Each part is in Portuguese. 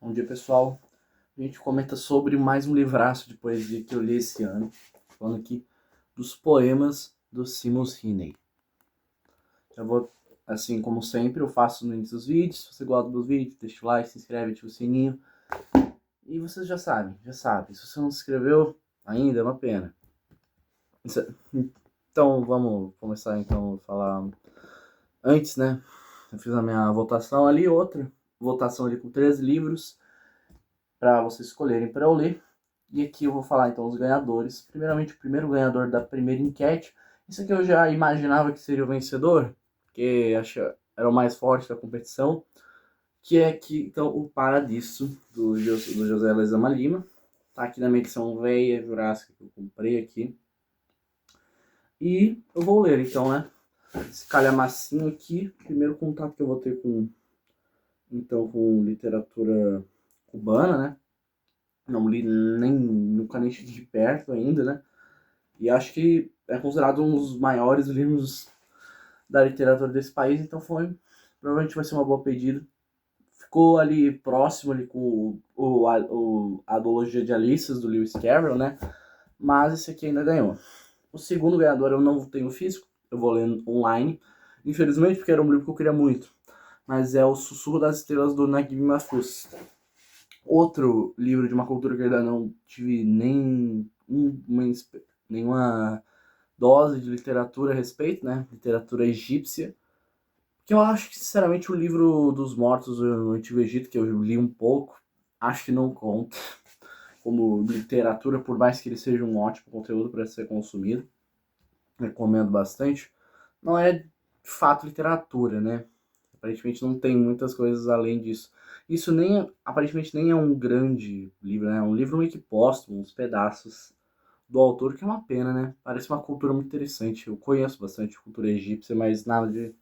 Bom dia, pessoal. A gente comenta sobre mais um livraço de poesia que eu li esse ano, falando aqui dos poemas do Seamus Heaney. Já vou, assim como sempre, eu faço no início dos vídeos. Se você gosta dos meus vídeos, deixa o like, se inscreve, ativa o sininho. E vocês já sabem. Se você não se inscreveu ainda, é uma pena. Então, vamos começar então a falar antes, né? Eu fiz a minha votação ali, outra votação ali com 13 livros para vocês escolherem para eu ler. E aqui eu vou falar então os ganhadores. Primeiramente, o primeiro ganhador da primeira enquete. Isso aqui eu já imaginava que seria o vencedor, porque era o mais forte da competição. Que é aqui, então, o Paradiso, do José Lezama Lima. Tá aqui na minha edição velha, jurássica, que eu comprei aqui. E eu vou ler, então, né? Esse calhamacinho aqui. Primeiro contato que eu vou ter com literatura cubana, né? Não li nunca nem cheguei de perto ainda, né? E acho que é considerado um dos maiores livros da literatura desse país, então provavelmente vai ser uma boa pedida. Ficou ali próximo ali com a Duologia de Alícias, do Lewis Carroll, né? Mas esse aqui ainda ganhou. O segundo ganhador eu não tenho físico, eu vou ler online. Infelizmente, porque era um livro que eu queria muito. Mas é O Sussurro das Estrelas, do Naguib Mahfouz. Outro livro de uma cultura que eu ainda não tive nenhuma dose de literatura a respeito, né? Literatura egípcia. Que eu acho que, sinceramente, o livro dos mortos do Antigo Egito, que eu li um pouco, acho que não conta como literatura, por mais que ele seja um ótimo conteúdo para ser consumido. Recomendo bastante. Não é, de fato, literatura, né? Aparentemente não tem muitas coisas além disso. Isso aparentemente nem é um grande livro, né? É um livro meio que póstumo, uns pedaços do autor, que é uma pena, né? Parece uma cultura muito interessante. Eu conheço bastante cultura egípcia, mas nada de,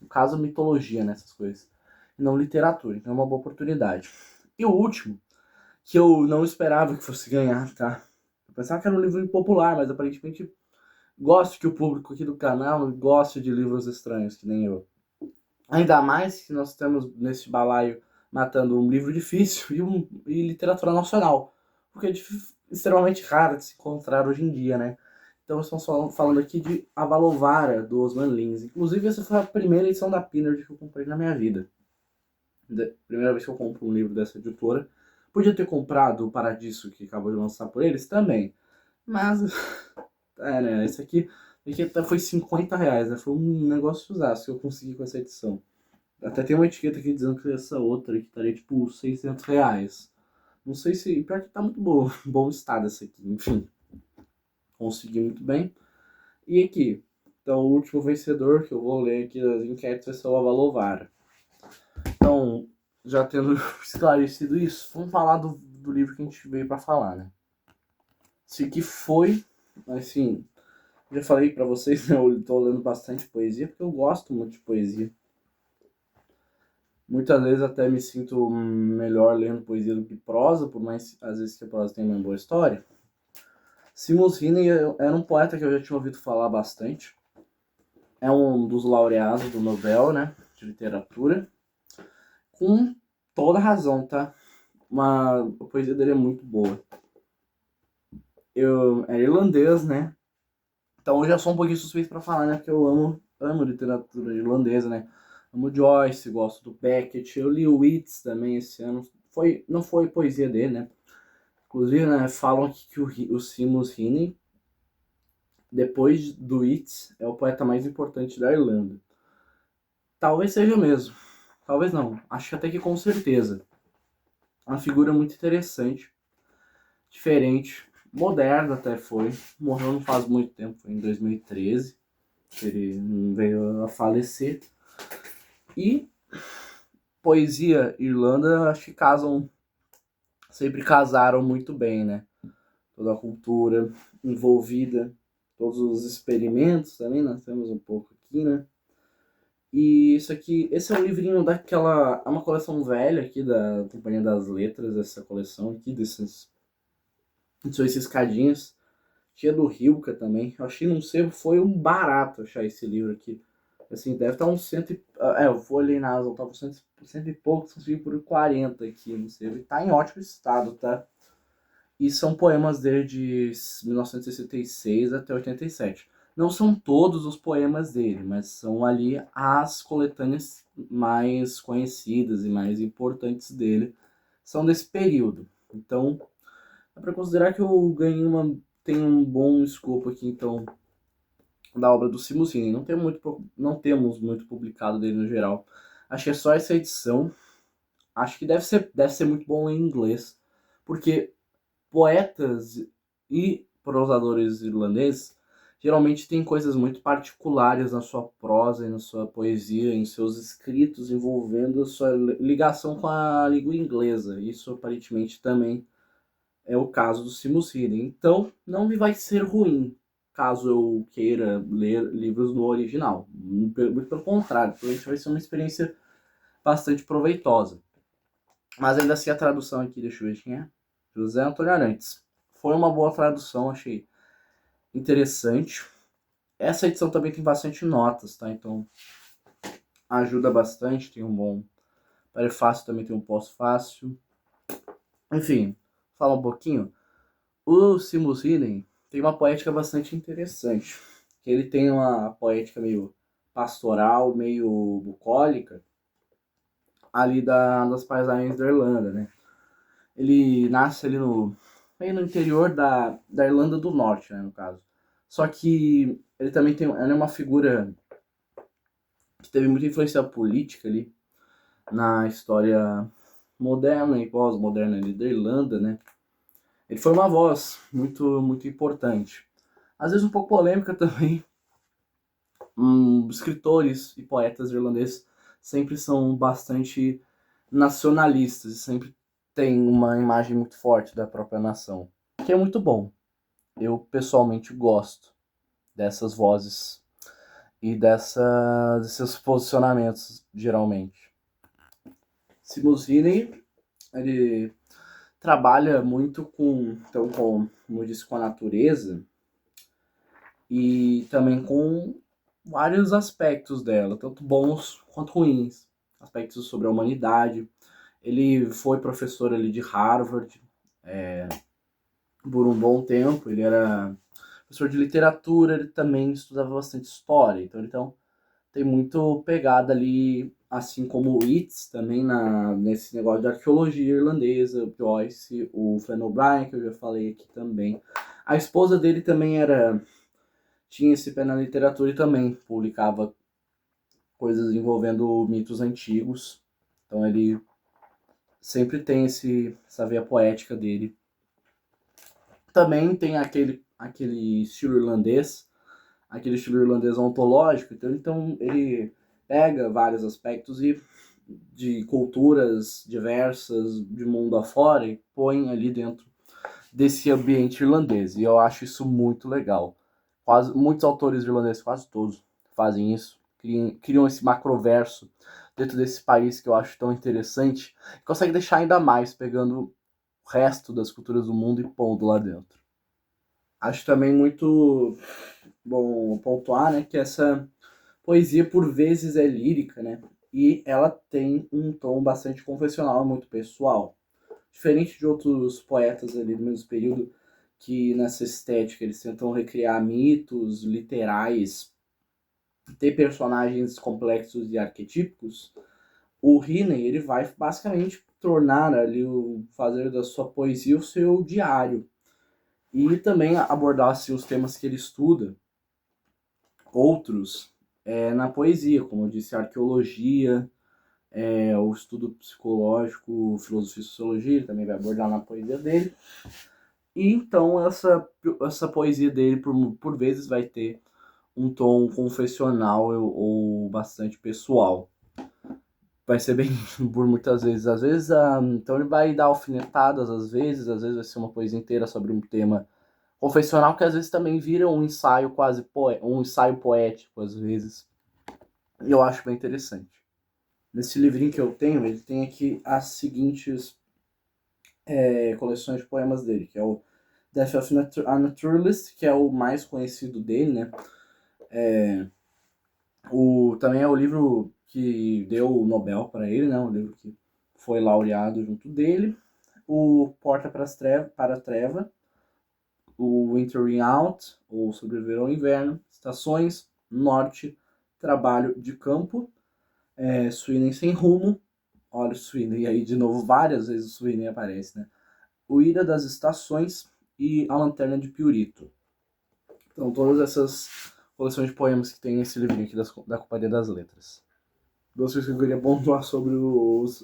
no caso, mitologia nessas coisas. E não literatura, então é uma boa oportunidade. E o último, que eu não esperava que fosse ganhar, tá? Eu pensava que era um livro impopular, mas aparentemente gosto que o público aqui do canal goste de livros estranhos, que nem eu. Ainda mais que nós temos nesse balaio matando um livro difícil e literatura nacional, porque é extremamente raro de se encontrar hoje em dia, né? Então estamos falando aqui de Avalovara, do Osman Lins. Inclusive, essa foi a primeira edição da Pinard que eu comprei na minha vida. Primeira vez que eu compro um livro dessa editora. Podia ter comprado o Paradiso, que acabou de lançar por eles, também. Mas, né, esse aqui até foi R$ 50, né? Foi um negócio usaço que eu consegui com essa edição. Até tem uma etiqueta aqui dizendo que essa outra aqui estaria tipo R$ 600. Não sei se. Pior que tá muito bom, bom estado essa aqui. Enfim, consegui muito bem. E aqui, então o último vencedor que eu vou ler aqui das enquetes vai ser o Avalovara. Então, já tendo esclarecido isso, vamos falar do livro que a gente veio pra falar, né? Esse aqui foi, assim, já falei pra vocês, né, eu tô lendo bastante poesia, porque eu gosto muito de poesia. Muitas vezes até me sinto melhor lendo poesia do que prosa, por mais às vezes que a prosa tenha uma boa história. Seamus Heaney era um poeta que eu já tinha ouvido falar bastante. É um dos laureados do Nobel, né, de literatura. Com toda razão, tá? A poesia dele é muito boa. Eu é irlandês, né? Então eu já sou um pouquinho suspeito pra falar, né? Porque eu amo literatura irlandesa, né? Amo Joyce, gosto do Beckett. Eu li o Yeats também esse ano. Não foi poesia dele, né? Inclusive, né, falam que o Seamus Heaney, depois do Yeats, é o poeta mais importante da Irlanda. Talvez seja mesmo. Talvez não. Acho até que com certeza. Uma figura muito interessante, diferente, moderna até foi. Morreu não faz muito tempo, foi em 2013. Ele veio a falecer. E poesia e Irlanda, acho que sempre casaram muito bem, né? Toda a cultura envolvida, todos os experimentos também, nós temos um pouco aqui, né? E esse é um livrinho daquela, é uma coleção velha aqui da Companhia das Letras, essa coleção aqui, são esses escadinhas. Tinha do Rilke também, eu achei num sebo, foi um barato achar esse livro aqui. Assim, deve estar uns cento e... eu folhei na Amazon, tava cento e poucos, consegui por 40 aqui, não sei. Ele tá em ótimo estado, tá? E são poemas dele de 1966 até 87. Não são todos os poemas dele, mas são ali as coletâneas mais conhecidas e mais importantes dele. São desse período. Então, dá para considerar que eu ganhei tem um bom escopo aqui, então, da obra do Simusini. Não temos muito publicado dele no geral. Acho que é só essa edição. Acho que deve ser muito bom em inglês, porque poetas e prosadores irlandeses geralmente têm coisas muito particulares na sua prosa e na sua poesia, em seus escritos, envolvendo a sua ligação com a língua inglesa. Isso aparentemente também é o caso do Seamus Heaney. Então, não me vai ser ruim caso eu queira ler livros no original. Muito pelo contrário, provavelmente vai ser uma experiência bastante proveitosa. Mas ainda assim a tradução aqui, deixa eu ver quem é. José Antônio Arantes. Foi uma boa tradução, achei interessante. Essa edição também tem bastante notas, tá? Então ajuda bastante, tem um bom prefácio, também tem um pós-fácil. Enfim, fala um pouquinho. O Seamus Heaney tem uma poética bastante interessante. Ele tem uma poética meio pastoral, meio bucólica, ali das paisagens da Irlanda, né? Ele nasce ali meio no interior da Irlanda do Norte, né, no caso. Só que ele também ele é uma figura que teve muita influência política ali na história moderna e pós-moderna ali da Irlanda, né? Ele foi uma voz muito importante. Às vezes um pouco polêmica também. Escritores e poetas irlandeses sempre são bastante nacionalistas e sempre têm uma imagem muito forte da própria nação, que é muito bom. Eu pessoalmente gosto dessas vozes e desses posicionamentos, geralmente. Seamus Heaney, ele trabalha muito então, como eu disse, com a natureza e também com vários aspectos dela, tanto bons quanto ruins, aspectos sobre a humanidade. Ele foi professor ali de Harvard por um bom tempo, ele era professor de literatura, ele também estudava bastante história, então tem muito pegada ali, assim como o Yeats também nesse negócio de arqueologia irlandesa, Joyce, o Flann O'Brien, que eu já falei aqui também. A esposa dele também tinha esse pé na literatura e também publicava coisas envolvendo mitos antigos. Então ele sempre tem essa veia poética dele. Também tem aquele estilo irlandês ontológico, então ele pega vários aspectos de culturas diversas de mundo afora e põe ali dentro desse ambiente irlandês. E eu acho isso muito legal. Muitos autores irlandeses, quase todos, fazem isso. Criam esse macroverso dentro desse país que eu acho tão interessante. E consegue deixar ainda mais, pegando o resto das culturas do mundo e pondo lá dentro. Acho também muito bom pontuar, né, que essa poesia por vezes é lírica, né? E ela tem um tom bastante confessional, muito pessoal. Diferente de outros poetas ali do mesmo período, que nessa estética eles tentam recriar mitos literais, ter personagens complexos e arquetípicos, o Heaney ele vai basicamente tornar ali fazer da sua poesia o seu diário e também abordar assim, os temas que ele estuda, outros na poesia, como eu disse, arqueologia, o estudo psicológico, filosofia e sociologia, ele também vai abordar na poesia dele. E então essa poesia dele, por vezes, vai ter um tom confessional ou bastante pessoal. Vai ser bem por muitas vezes. Às vezes, então ele vai dar alfinetadas, às vezes vai ser uma poesia inteira sobre um tema confessional, que às vezes também vira um ensaio um ensaio poético, às vezes. E eu acho bem interessante. Nesse livrinho que eu tenho, ele tem aqui as seguintes coleções de poemas dele, que é o Death of a Naturalist, que é o mais conhecido dele, né? Também é o livro que deu o Nobel para ele, né? O livro que foi laureado junto dele. O Porta para a Treva, o Wintering Out, ou Sobreviver ao Inverno, Estações, Norte, Trabalho de Campo, Sweeney Sem Rumo, olha o Sweeney, e aí de novo várias vezes o Sweeney aparece, né? O Ira das Estações e A Lanterna de Piurito. Então todas essas coleções de poemas que tem nesse livrinho aqui da Companhia das Letras. Duas coisas que eu queria pontuar sobre os.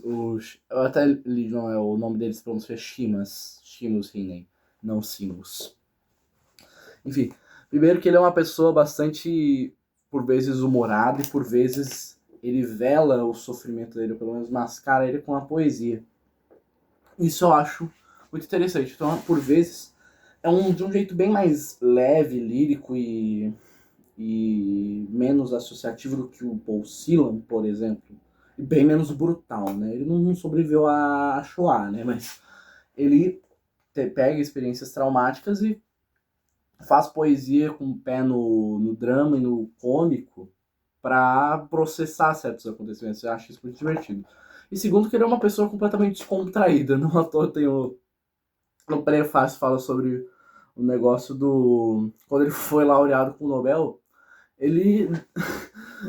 Eu até li, não é o nome deles, se pronuncia Shimas. Shimus Hinen, não Simus. Enfim, primeiro que ele é uma pessoa bastante, por vezes, humorada e por vezes ele vela o sofrimento dele, ou pelo menos mascara ele com a poesia. Isso eu acho muito interessante. Então, por vezes, de um jeito bem mais leve, lírico e menos associativo do que o Paul Celan, por exemplo. E bem menos brutal, né? Ele não sobreviveu a Shoah, né? Mas ele pega experiências traumáticas e faz poesia com o pé no drama e no cômico para processar certos acontecimentos. Eu acho isso muito divertido. E segundo, que ele é uma pessoa completamente descontraída. Não à toa tem no prefácio fala sobre o negócio do... Quando ele foi laureado com o Nobel, ele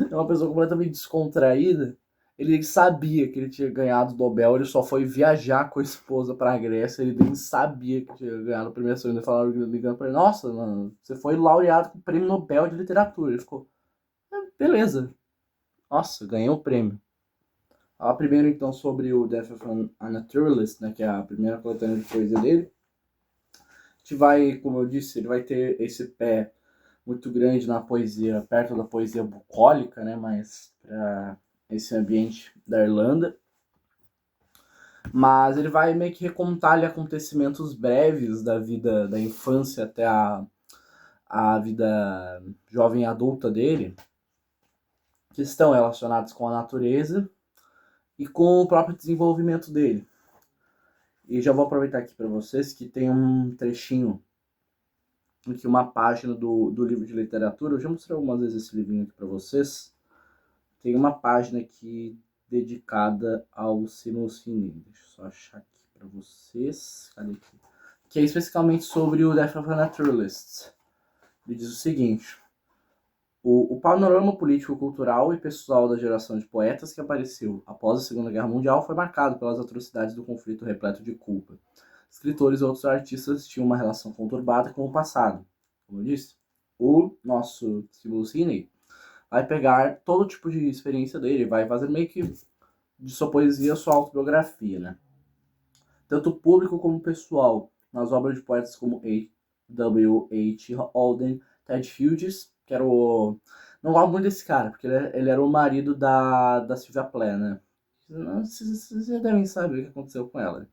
é uma pessoa completamente descontraída. Ele sabia que ele tinha ganhado o Nobel, ele só foi viajar com a esposa pra Grécia, ele nem sabia que tinha ganhado o prêmio. Ainda falaram ligando pra ele, nossa, mano, você foi laureado com o prêmio Nobel de Literatura. Ele ficou, beleza, nossa, ganhei o prêmio. Fala primeiro então sobre o Death of a Naturalist, né, que é a primeira coletânea de poesia dele. A gente vai, como eu disse, ele vai ter esse pé muito grande na poesia, perto da poesia bucólica, né, mas para esse ambiente da Irlanda. Mas ele vai meio que recontar ali acontecimentos breves da vida, da infância até a vida jovem adulta dele, que estão relacionados com a natureza e com o próprio desenvolvimento dele. E já vou aproveitar aqui para vocês que tem um trechinho, aqui uma página do livro de literatura. Eu já mostrei algumas vezes esse livrinho aqui para vocês. Tem uma página aqui dedicada ao Seamus Heaney. Deixa eu só achar aqui para vocês. Cadê aqui? Que é especificamente sobre o Death of a Naturalist. Ele diz o seguinte: o panorama político-cultural e pessoal da geração de poetas que apareceu após a Segunda Guerra Mundial foi marcado pelas atrocidades do conflito repleto de culpa. Escritores e outros artistas tinham uma relação conturbada com o passado. Como eu disse, o nosso Seamus Heaney vai pegar todo tipo de experiência dele, vai fazer meio que de sua poesia sua autobiografia, né? Tanto público como pessoal, nas obras de poetas como W.H. Auden, Ted Hughes, que era o... Não gosto muito desse cara, porque ele era o marido da Sylvia Plath, né? Vocês já devem saber o que aconteceu com ela.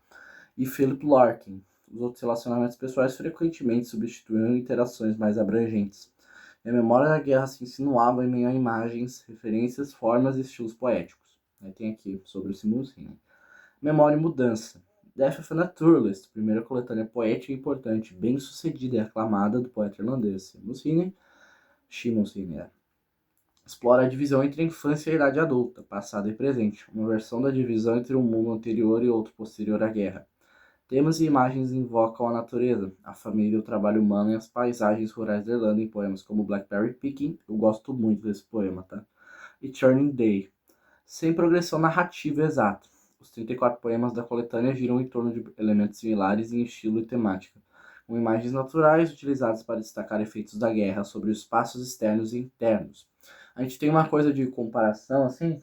E Philip Larkin. Os outros relacionamentos pessoais frequentemente substituíam interações mais abrangentes. E a memória da guerra se insinuava em meio a imagens, referências, formas e estilos poéticos. Aí tem aqui sobre o Simonsen. Memória e mudança. Death of a Naturalist, primeira coletânea poética importante, bem sucedida e aclamada do poeta irlandês Seamus Heaney. Explora a divisão entre a infância e a idade adulta, passado e presente, uma versão da divisão entre um mundo anterior e outro posterior à guerra. Temas e imagens invocam a natureza, a família, o trabalho humano e as paisagens rurais da Irlanda em poemas como Blackberry Picking, eu gosto muito desse poema, tá? E Turning Day, sem progressão narrativa exata. Os 34 poemas da coletânea giram em torno de elementos similares em estilo e temática, com imagens naturais utilizadas para destacar efeitos da guerra sobre os espaços externos e internos. A gente tem uma coisa de comparação, assim,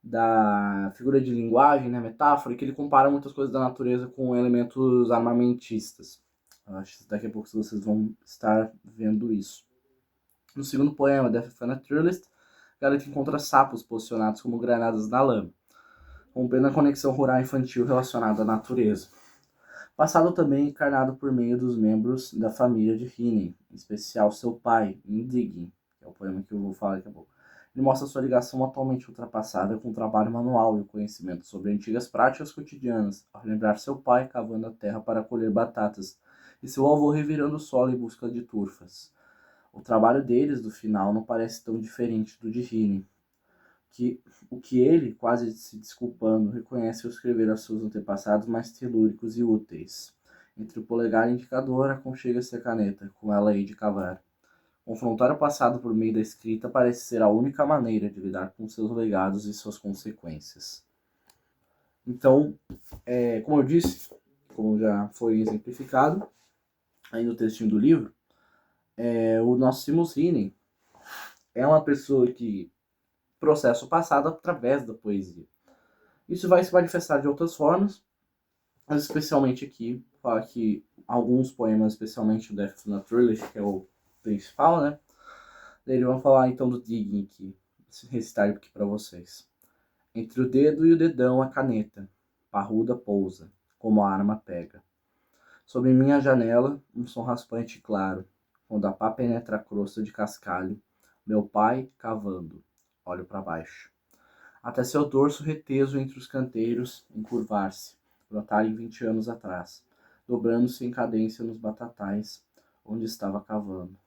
da figura de linguagem, né, metáfora, que ele compara muitas coisas da natureza com elementos armamentistas. Eu acho que daqui a pouco vocês vão estar vendo isso. No segundo poema, Death of a Naturalist, o garoto encontra sapos posicionados como granadas na lama, rompendo a conexão rural infantil relacionada à natureza. Passado também encarnado por meio dos membros da família de Heaney, em especial seu pai, Indigging, que é o poema que eu vou falar daqui a pouco. Ele mostra sua ligação atualmente ultrapassada com o trabalho manual e o conhecimento sobre antigas práticas cotidianas, ao lembrar seu pai cavando a terra para colher batatas e seu avô revirando o solo em busca de turfas. O trabalho deles, do final, não parece tão diferente do de Heaney, o que ele, quase se desculpando, reconhece ao escrever a seus antepassados mais telúricos e úteis. Entre o polegar e o indicador, aconchega-se a caneta, com ela hei de cavar. Confrontar o passado por meio da escrita parece ser a única maneira de lidar com seus legados e suas consequências. Então, como eu disse, como já foi exemplificado aí no textinho do livro, o nosso Seamus Heaney é uma pessoa que processa o passado através da poesia. Isso vai se manifestar de outras formas, mas especialmente aqui, falar que alguns poemas, especialmente o Death of Naturalist, que é o principal, né? Eles vão falar então do Digging aqui, recitar aqui para vocês. Entre o dedo e o dedão a caneta, parruda pousa, como a arma pega. Sobre minha janela, um som raspante claro, quando a pá penetra a crosta de cascalho, meu pai cavando, olho para baixo. Até seu dorso reteso entre os canteiros encurvar-se, brotarem 20 anos atrás, dobrando-se em cadência nos batatais, onde estava cavando.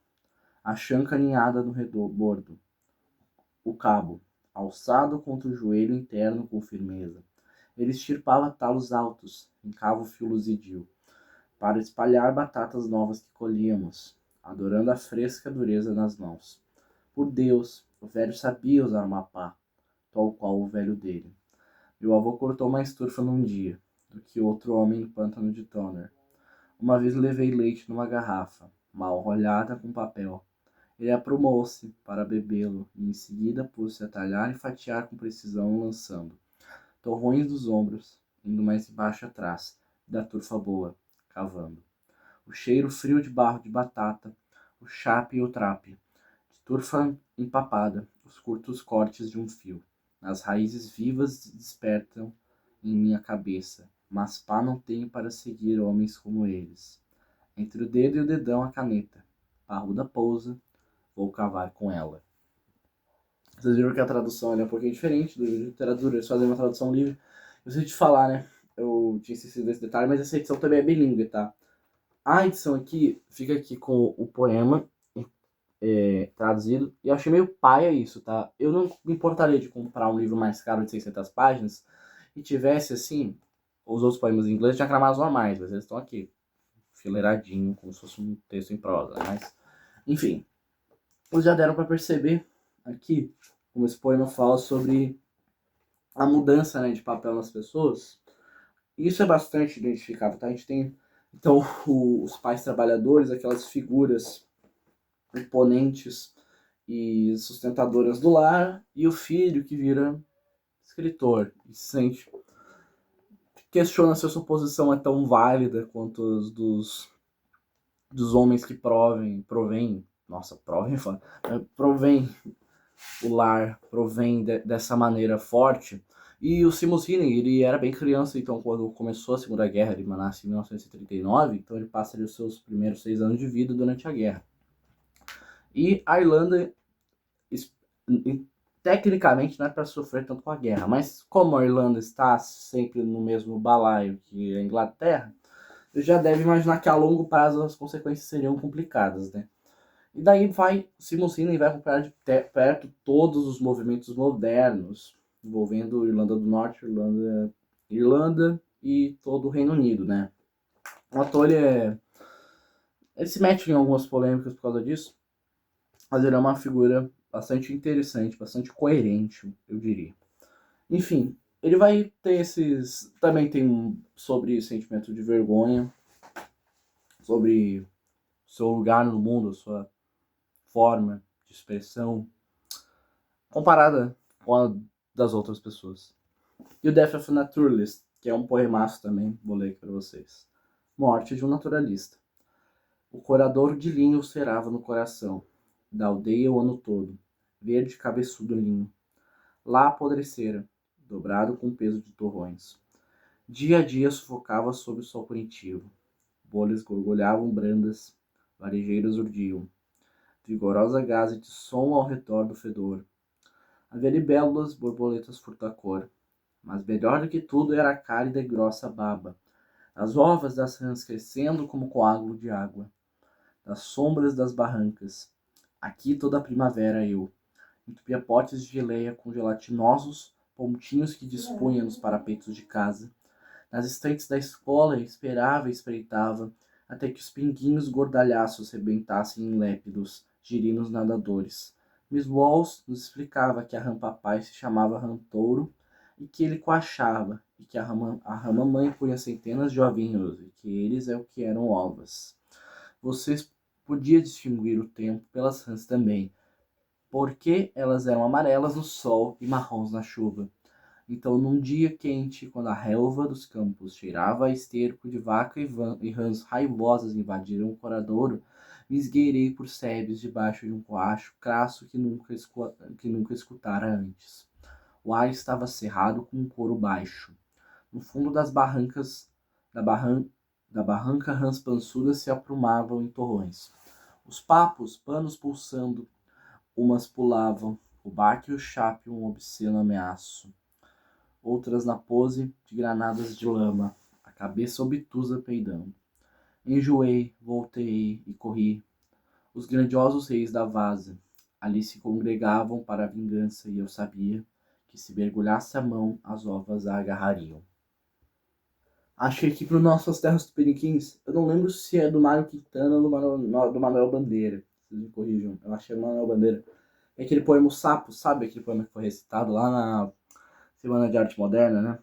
A chanca aninhada no rebordo, o cabo, alçado contra o joelho interno com firmeza. Ele estirpava talos altos, em cavo fio luzidio, para espalhar batatas novas que colhíamos, adorando a fresca dureza nas mãos. Por Deus, o velho sabia usar uma pá, tal qual o velho dele. Meu avô cortou mais turfa num dia, do que outro homem no pântano de Toner. Uma vez levei leite numa garrafa, mal rolhada com papel. Ele aprumou-se para bebê-lo e em seguida pôs-se a talhar e fatiar com precisão, lançando torrões dos ombros, indo mais embaixo atrás, da turfa boa, cavando. O cheiro frio de barro de batata, o chape e o trape, de turfa empapada, os curtos cortes de um fio. As raízes vivas despertam em minha cabeça, mas pá não tenho para seguir homens como eles. Entre o dedo e o dedão a caneta, parruda pousa, vou cavar com ela. Vocês viram que a tradução é um pouquinho diferente do livro de literatura, eles fazem uma tradução livre. Eu sei te falar, né? Eu tinha esquecido desse detalhe, mas essa edição também é bilíngue, tá? A edição aqui fica aqui com o poema traduzido, e eu achei meio paia isso, tá? Eu não me importaria de comprar um livro mais caro de 600 páginas e tivesse, assim, os outros poemas em inglês diagramados normais, mas eles estão aqui, fileiradinho, como se fosse um texto em prosa, mas... Enfim, vocês já deram para perceber aqui como esse poema fala sobre a mudança, né, de papel nas pessoas. E isso é bastante identificável, tá? A gente tem, então, os pais trabalhadores, aquelas figuras imponentes e sustentadoras do lar, e o filho que vira escritor e se sente, questiona se a sua posição é tão válida quanto as dos homens que provém o lar, provém dessa maneira forte. E o Seamus Heaney, ele era bem criança, então quando começou a Segunda Guerra, ele nasce em 1939, então ele passa ali os seus primeiros 6 anos de vida durante a guerra. E a Irlanda, tecnicamente, não é para sofrer tanto com a guerra, mas como a Irlanda está sempre no mesmo balaio que a Inglaterra, você já deve imaginar que a longo prazo as consequências seriam complicadas, né? E daí Seamus Heaney vai acompanhar de perto todos os movimentos modernos, envolvendo Irlanda do Norte, Irlanda e todo o Reino Unido, né? O ator, ele se mete em algumas polêmicas por causa disso, mas ele é uma figura bastante interessante, bastante coerente, eu diria. Enfim, ele vai ter esses... Também tem sobre sentimento de vergonha, sobre seu lugar no mundo, sua forma de expressão, comparada com a das outras pessoas. E o Death of a Naturalist, que é um poemaço também, vou ler aqui para vocês. Morte de um naturalista. O corador de linho cerava no coração, da aldeia o ano todo, verde cabeçudo linho. Lá apodrecera, dobrado com o peso de torrões. Dia a dia sufocava sob o sol punitivo. Bolhas gorgulhavam brandas, varejeiras urdiam. Vigorosa gaze de som ao redor do fedor. Havia libélulas, borboletas furtacor. Mas melhor do que tudo era a cálida e grossa baba. As ovas das rãs crescendo como coágulo de água. Das sombras das barrancas. Aqui toda a primavera eu entupia potes de geleia com gelatinosos pontinhos que dispunha nos parapetos de casa. Nas estantes da escola esperava e espreitava, até que os pinguinhos gordalhaços rebentassem em lépidos, girinos nadadores. Miss Walls nos explicava que a rã-papai se chamava rã-touro e que ele coachava, e que a rã-mamãe punha centenas de ovinhos, e que eles é o que eram ovas. Vocês podiam distinguir o tempo pelas rãs também, porque elas eram amarelas no sol e marrons na chuva. Então, num dia quente, quando a relva dos campos cheirava a esterco de vaca e rãs raivosas invadiram o coradouro, me esgueirei por sebes debaixo de um coacho crasso que nunca escutara antes. O ar estava cerrado com um coro baixo. No fundo das barrancas, da barranca rãs pançudas se aprumavam em torrões. Os papos, panos pulsando, umas pulavam, o baque e o chape um obsceno ameaço. Outras na pose de granadas de lama, a cabeça obtusa peidando. Enjoei, voltei e corri. Os grandiosos reis da vaza ali se congregavam para a vingança e eu sabia que se mergulhasse a mão, as ovas a agarrariam. Acho que aqui para nossas terras tupiniquins, eu não lembro se é do Mário Quintana ou do Manuel Bandeira. Vocês me corrijam. Eu acho que é do Manuel Bandeira. É aquele poema O Sapo, sabe? Aquele poema que foi recitado lá na Semana de Arte Moderna, né?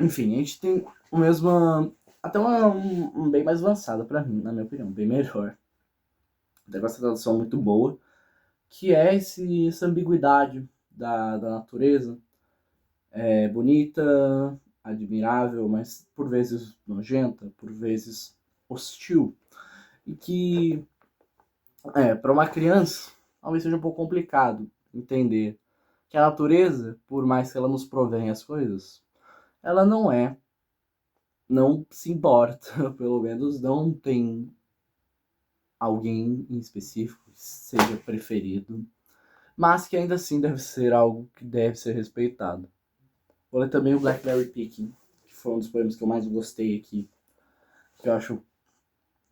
Enfim, a gente tem o mesmo. Até um bem mais avançada pra mim, na minha opinião, bem melhor. Até com essa tradução muito boa, que é essa ambiguidade da natureza. É bonita, admirável, mas por vezes nojenta, por vezes hostil. E que, para uma criança, talvez seja um pouco complicado entender que a natureza, por mais que ela nos provenha as coisas, ela não se importa, pelo menos não tem alguém em específico que seja preferido, mas que ainda assim deve ser algo que deve ser respeitado. Vou ler também o Blackberry Picking, que foi um dos poemas que eu mais gostei aqui, que eu acho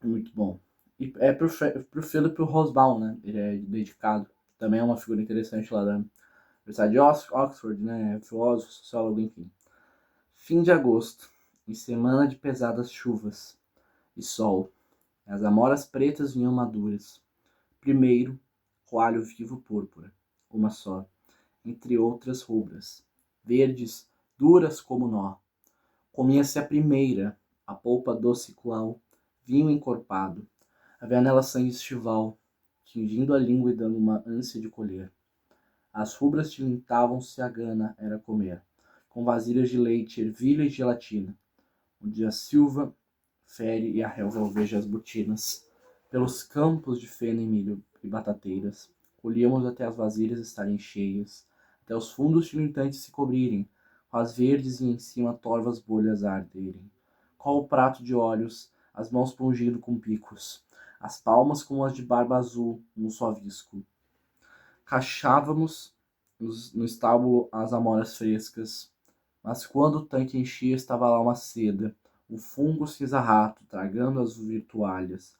muito bom. E é pro Philip Hobsbawm, né? Ele é dedicado. Também é uma figura interessante lá da Universidade de Oxford, né? Filósofo, sociólogo, enfim. Fim de agosto, em semana de pesadas chuvas e sol. As amoras pretas vinham maduras. Primeiro, coalho vivo púrpura, uma só, entre outras rubras, verdes, duras como nó. Comia-se a primeira, a polpa doce qual, vinho encorpado, havia nela sangue estival, tingindo a língua e dando uma ânsia de colher. As rubras tilintavam-se a gana era comer, com vasilhas de leite, ervilha e gelatina, onde a silva fere e a relva alveja as botinas. Pelos campos de feno e milho e batateiras, colhíamos até as vasilhas estarem cheias, até os fundos tilintantes se cobrirem, com as verdes e em cima torvas bolhas a arderem. Qual o prato de olhos, as mãos pungindo com picos, as palmas como as de barba azul, num só visco. Cachávamos no estábulo as amoras frescas, mas quando o tanque enchia estava lá uma seda, o fungo cinza-rato tragando as vitualhas.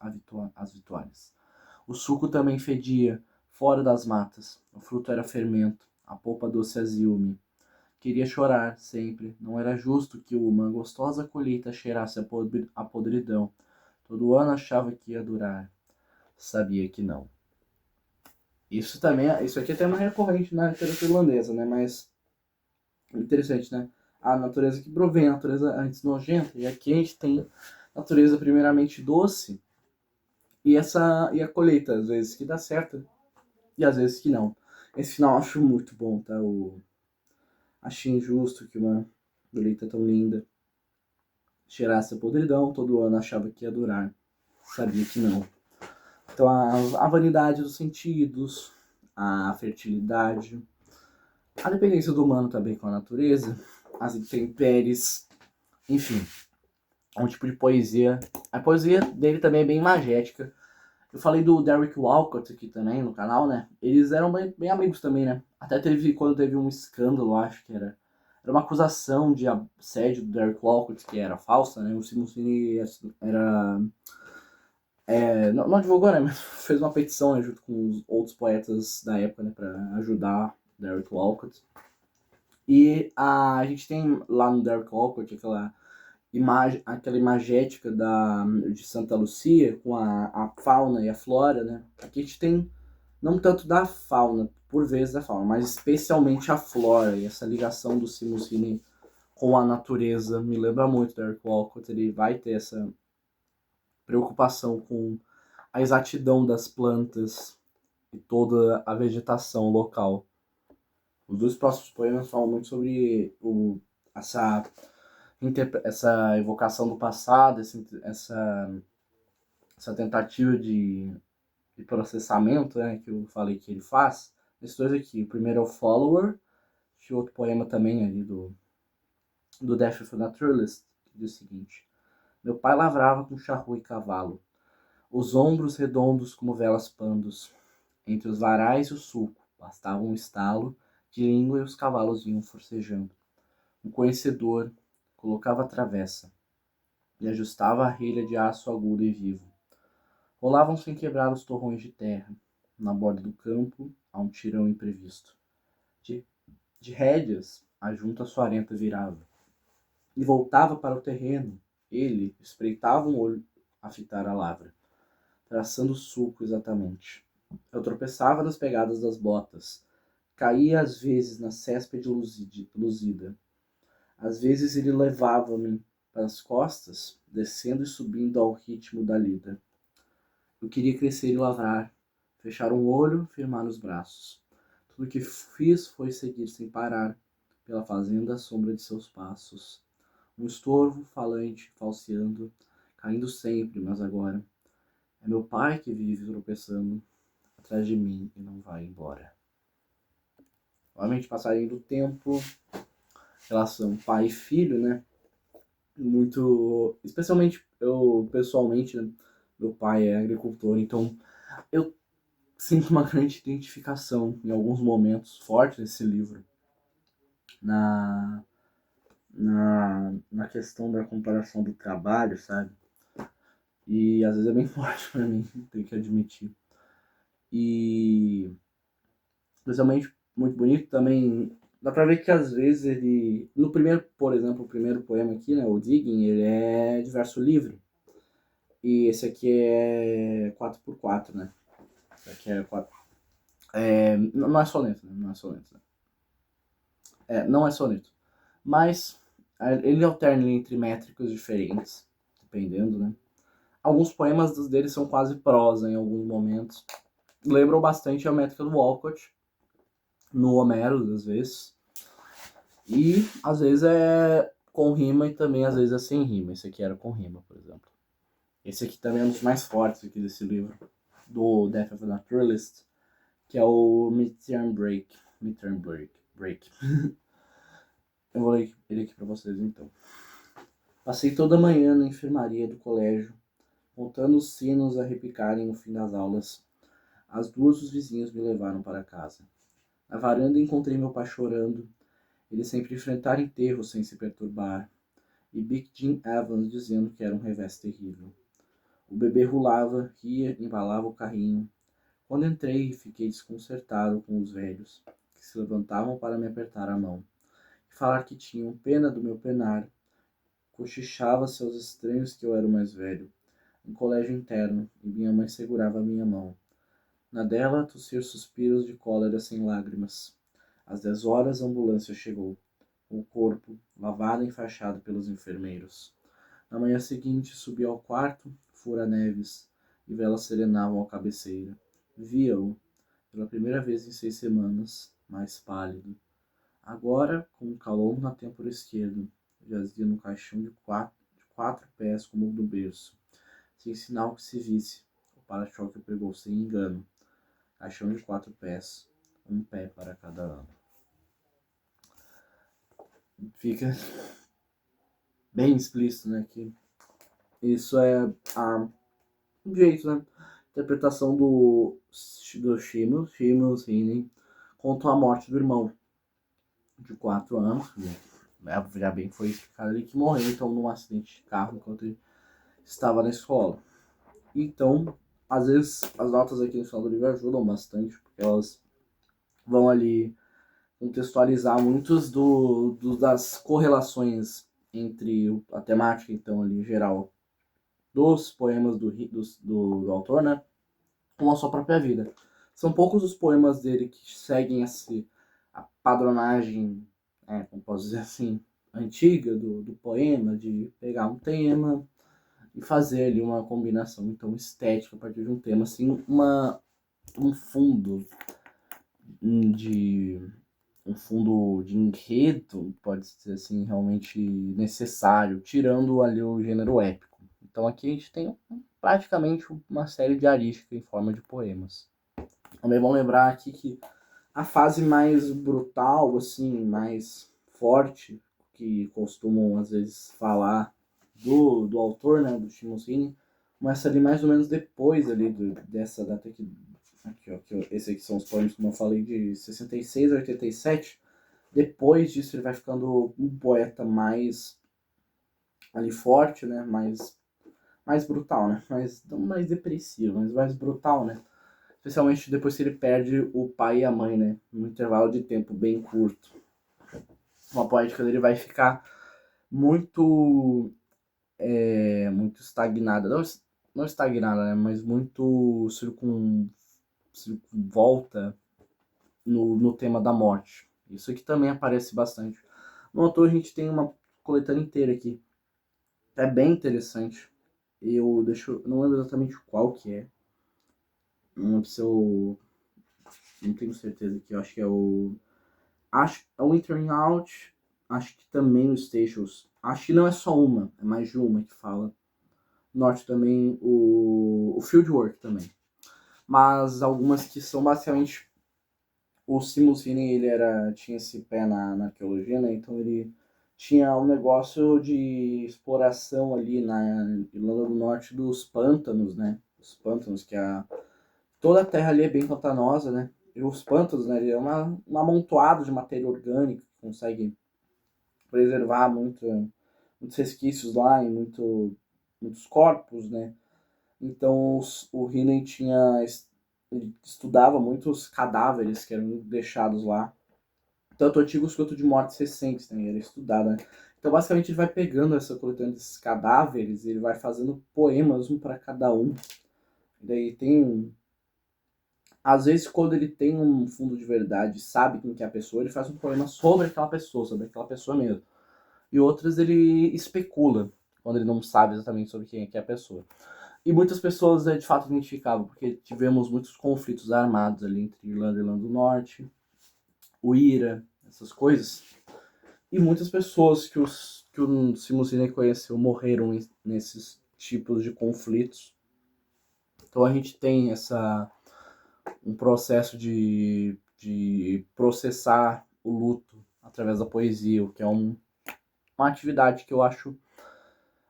O suco também fedia, fora das matas. O fruto era fermento, a polpa doce azil-me. Queria chorar, sempre. Não era justo que uma gostosa colheita cheirasse a podridão. Todo ano achava que ia durar. Sabia que não. Isso aqui é tema recorrente na literatura irlandesa, né? Mas interessante, né? A natureza que provém, a natureza antes nojenta, e aqui a gente tem a natureza primeiramente doce e a colheita, às vezes que dá certo e às vezes que não. Esse final eu acho muito bom, tá? Achei injusto que uma colheita tão linda cheirasse a podridão, todo ano achava que ia durar, sabia que não. Então a vanidade dos sentidos, a fertilidade, a dependência do humano também com a natureza, as intempéries, enfim, é um tipo de poesia. A poesia dele também é bem magética. Eu falei do Derek Walcott aqui também no canal, né? Eles eram bem amigos também, né? Até quando teve um escândalo, acho que era uma acusação de assédio do Derek Walcott, que era falsa, né? O Simoncini era Não divulgou, né, mas fez uma petição, né, junto com os outros poetas da época, né, para ajudar Derek Walcott. E a gente tem lá no Derek Walcott aquela imagética de Santa Lucia, com a fauna e a flora, né? Aqui a gente tem não tanto da fauna, por vezes da fauna, mas especialmente a flora e essa ligação do Seamus Heaney com a natureza. Me lembra muito do Derek Walcott, ele vai ter essa preocupação com a exatidão das plantas e toda a vegetação local. Os dois próximos poemas falam muito sobre essa, essa evocação do passado, essa tentativa de processamento, né, que eu falei que ele faz. Esses dois aqui. O primeiro é o Follower, que outro poema também ali do Death of a Naturalist, que diz o seguinte: meu pai lavrava com charrua e cavalo, os ombros redondos como velas pandos. Entre os varais e o sulco, bastava um estalo de língua e os cavalos vinham forcejando. Um conhecedor colocava a travessa e ajustava a relha de aço agudo e vivo. Rolavam sem quebrar os torrões de terra. Na borda do campo, há um tirão imprevisto. De rédeas, a junta suarenta virava. E voltava para o terreno. Ele espreitava um olho a fitar a lavra, traçando o sulco exatamente. Eu tropeçava nas pegadas das botas. Caía às vezes na céspede luzida. Às vezes ele levava-me para as costas, descendo e subindo ao ritmo da lida. Eu queria crescer e lavrar, fechar um olho, firmar os braços. Tudo que fiz foi seguir sem parar, pela fazenda à sombra de seus passos. Um estorvo, falante, falseando, caindo sempre, mas agora. É meu pai que vive tropeçando atrás de mim e não vai embora. Obviamente, passagem do tempo, relação pai e filho, né? Muito. Especialmente eu, pessoalmente, né? Meu pai é agricultor, então eu sinto uma grande identificação em alguns momentos fortes nesse livro. Na, na questão da comparação do trabalho, sabe? E às vezes é bem forte pra mim, tenho que admitir. E especialmente muito bonito também. Dá pra ver que às vezes ele. No primeiro, por exemplo, o primeiro poema aqui, né? O Digging, ele é de verso livre. E esse aqui é 4x4, né? Esse aqui é 4. Não é soneto, né? Não é soneto. Né? Não é soneto. Mas ele alterna entre métricas diferentes, dependendo, né? Alguns poemas dele são quase prosa em alguns momentos. Lembram bastante a métrica do Walcott, no Homero, às vezes. E às vezes é com rima e também às vezes é sem rima. Esse aqui era com rima, por exemplo. Esse aqui também é um dos mais fortes aqui desse livro, do Death of a Naturalist, que é o Midterm Break. Break. Eu vou ler ele aqui pra vocês então. Passei toda a manhã na enfermaria do colégio, contando os sinos a repicarem no fim das aulas. Às 2 os vizinhos me levaram para casa. Na varanda encontrei meu pai chorando. Ele sempre enfrentara enterros sem se perturbar. E Big Jim Evans dizendo que era um revés terrível. O bebê rolava, ria, embalava o carrinho. Quando entrei, fiquei desconcertado com os velhos, que se levantavam para me apertar a mão. E falar que tinham pena do meu penar. Cochichava-se aos estranhos que eu era o mais velho. Um colégio interno, e minha mãe segurava a minha mão. Na dela, tossir suspiros de cólera sem lágrimas. Às 10 horas, a ambulância chegou, com o corpo lavado e enfaixado pelos enfermeiros. Na manhã seguinte, subi ao quarto, fura-neves, e velas serenavam a cabeceira. Via-o, pela primeira vez em 6 semanas, mais pálido. Agora, com um calombo na têmpora esquerda, jazia no caixão de quatro pés como no berço, sem sinal que se visse. O para-choque pegou sem engano. Caixão de 4 pés, um pé para cada ano. Fica bem explícito, né? Que isso é um jeito, né? Interpretação do Seamus Heaney, contou a morte do irmão de 4 anos. Já bem foi explicado ali que morreu então num acidente de carro enquanto ele estava na escola. Então, às vezes, as notas aqui no final do livro ajudam bastante, porque elas vão ali contextualizar muitos das correlações entre a temática, então, ali, em geral, dos poemas do autor, né, com a sua própria vida. São poucos os poemas dele que seguem a padronagem, como posso dizer assim, antiga do poema, de pegar um tema e fazer ali uma combinação então estética a partir de um tema, assim, um fundo de enredo, pode ser assim, realmente necessário, tirando ali o gênero épico. Então aqui a gente tem praticamente uma série diarística em forma de poemas. Também vamos lembrar aqui que a fase mais brutal, assim, mais forte, que costumam às vezes falar do autor, né, do Shimosine, começa ali mais ou menos depois ali dessa data aqui, esse aqui são os poemas, como eu falei, de 66 a 87. Depois disso ele vai ficando um poeta mais ali forte, né, mais brutal, né, não mais depressivo, mas mais brutal, né, especialmente depois que ele perde o pai e a mãe, né, num intervalo de tempo bem curto. Uma poética dele vai ficar muito muito estagnada, não estagnada, né, mas muito circunvolta no tema da morte. Isso aqui também aparece bastante. No autor a gente tem uma coletânea inteira aqui. É bem interessante. Não lembro exatamente qual que é. Não lembro se eu não tenho certeza aqui. Eu acho que é o Entering Out. Acho que também o Stations. Acho que não é só uma, é mais de uma que fala. Norte também o Fieldwork também. Mas algumas que são basicamente o Seamus Heaney, ele tinha esse pé na arqueologia, né? Então ele tinha um negócio de exploração ali na Irlanda do Norte dos pântanos, né? Os pântanos, toda a terra ali é bem pantanosa, né? E os pântanos, né? Ele é um amontoado de matéria orgânica que consegue preservar muitos resquícios lá e muitos corpos, né? Então o Heaney ele estudava muitos cadáveres que eram deixados lá, tanto antigos quanto de mortes recentes, né? Era estudado, né? Então basicamente ele vai pegando essa coletânea desses cadáveres, ele vai fazendo poemas um para cada um. E daí às vezes quando ele tem um fundo de verdade, sabe quem que é a pessoa, ele faz um poema sobre aquela pessoa mesmo. E outras ele especula, quando ele não sabe exatamente sobre quem é que é a pessoa. E muitas pessoas de fato identificavam, porque tivemos muitos conflitos armados ali entre Irlanda e Irlanda do Norte, o IRA, essas coisas. E muitas pessoas que o Simonsine conheceu morreram nesses tipos de conflitos. Então a gente tem um processo de processar o luto através da poesia, o que é uma atividade que eu acho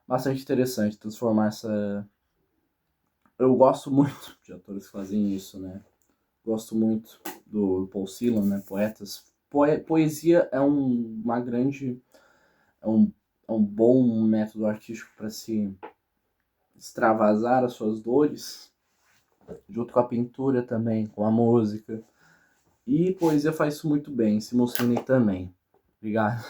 bastante interessante, transformar essa... Eu gosto muito de atores que fazem isso, né? Gosto muito do Paul Celan, né? Poetas. Poesia é uma grande... É um bom método artístico para se extravasar as suas dores, junto com a pintura também, com a música. E poesia faz isso muito bem, Simon Sinek também. Obrigado.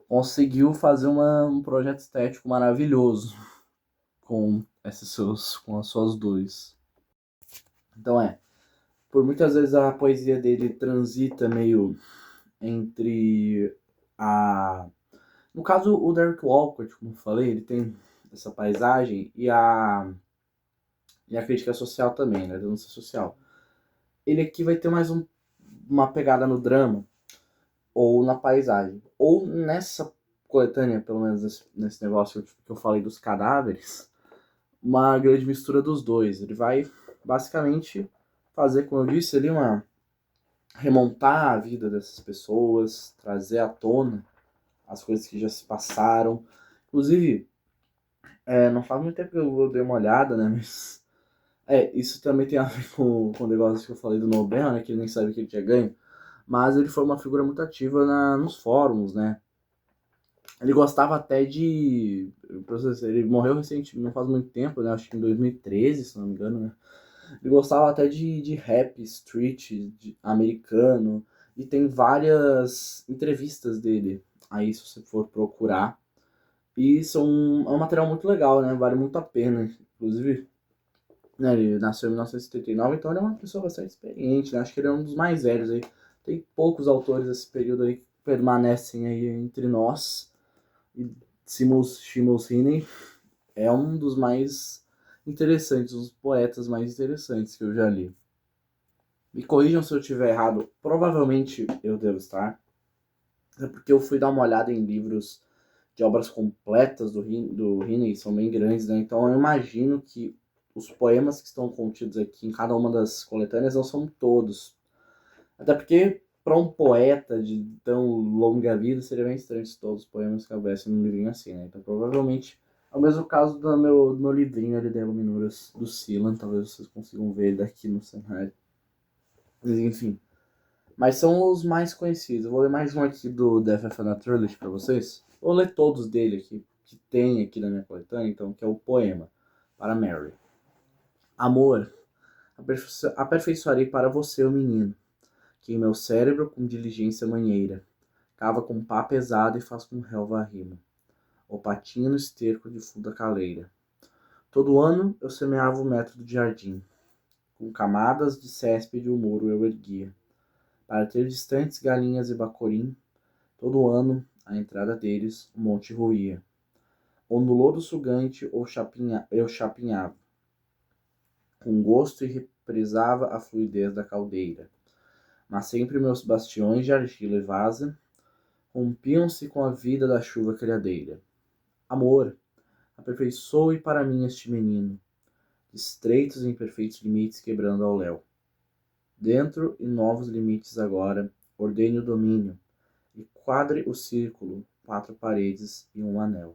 Conseguiu fazer um projeto estético maravilhoso com as suas dores. Então por muitas vezes a poesia dele transita meio entre no caso o Derek Walcott, como eu falei, ele tem essa paisagem e a crítica social também, né, a denúncia social. Ele aqui vai ter mais uma pegada no drama, ou na paisagem, ou nessa coletânea, pelo menos nesse negócio que eu falei dos cadáveres, uma grande mistura dos dois. Ele vai basicamente fazer, como eu disse, ali remontar a vida dessas pessoas, trazer à tona as coisas que já se passaram. Inclusive, não faz muito tempo que eu dei uma olhada, né, mas isso também tem a ver com o negócio que eu falei do Nobel, né, que ele nem sabe que ele tinha ganho, mas ele foi uma figura muito ativa nos fóruns, né, Ele gostava até de... Ele morreu recentemente, não faz muito tempo, né? Acho que em 2013, se não me engano, né? Ele gostava até de rap, street, americano. E tem várias entrevistas dele aí, se você for procurar. E é um material muito legal, né? Vale muito a pena. Inclusive, né, ele nasceu em 1979, então ele é uma pessoa bastante experiente, né? Acho que ele é um dos mais velhos aí. Tem poucos autores desse período aí que permanecem aí entre nós. E Seamus Heaney é um dos mais interessantes, um dos poetas mais interessantes que eu já li. Me corrijam se eu estiver errado, provavelmente eu devo estar. É porque eu fui dar uma olhada em livros de obras completas do Heaney, são bem grandes, né? Então eu imagino que os poemas que estão contidos aqui em cada uma das coletâneas não são todos. Até porque, para um poeta de tão longa vida, seria bem estranho se todos os poemas cabeçam num livrinho assim, né? Então provavelmente é o mesmo caso do meu livrinho ali da Iluminuras do Silan, talvez vocês consigam ver ele daqui no cenário. Mas enfim. Mas são os mais conhecidos. Eu vou ler mais um aqui do Death of a Naturalist pra vocês. Vou ler todos dele aqui, que tem aqui na minha coletânea, então, que é o poema para Mary. Amor, aperfeiçoarei para você o menino, que em meu cérebro com diligência manheira, cava com pá pesado e faz com relva a rima, ou patinha no esterco de funda caleira. Todo ano eu semeava o método de jardim, com camadas de céspede o muro eu erguia, para ter distantes galinhas e bacorim. Todo ano, à entrada deles, o monte ruía. Ou no lodo sugante eu chapinhava, com gosto e reprisava a fluidez da caldeira. Mas sempre meus bastiões de argila e vasa rompiam-se com a vida da chuva criadeira. Amor, aperfeiçoe para mim este menino, estreitos e imperfeitos limites quebrando ao léu. Dentro e novos limites agora, ordene o domínio, e quadre o círculo, 4 paredes e um anel.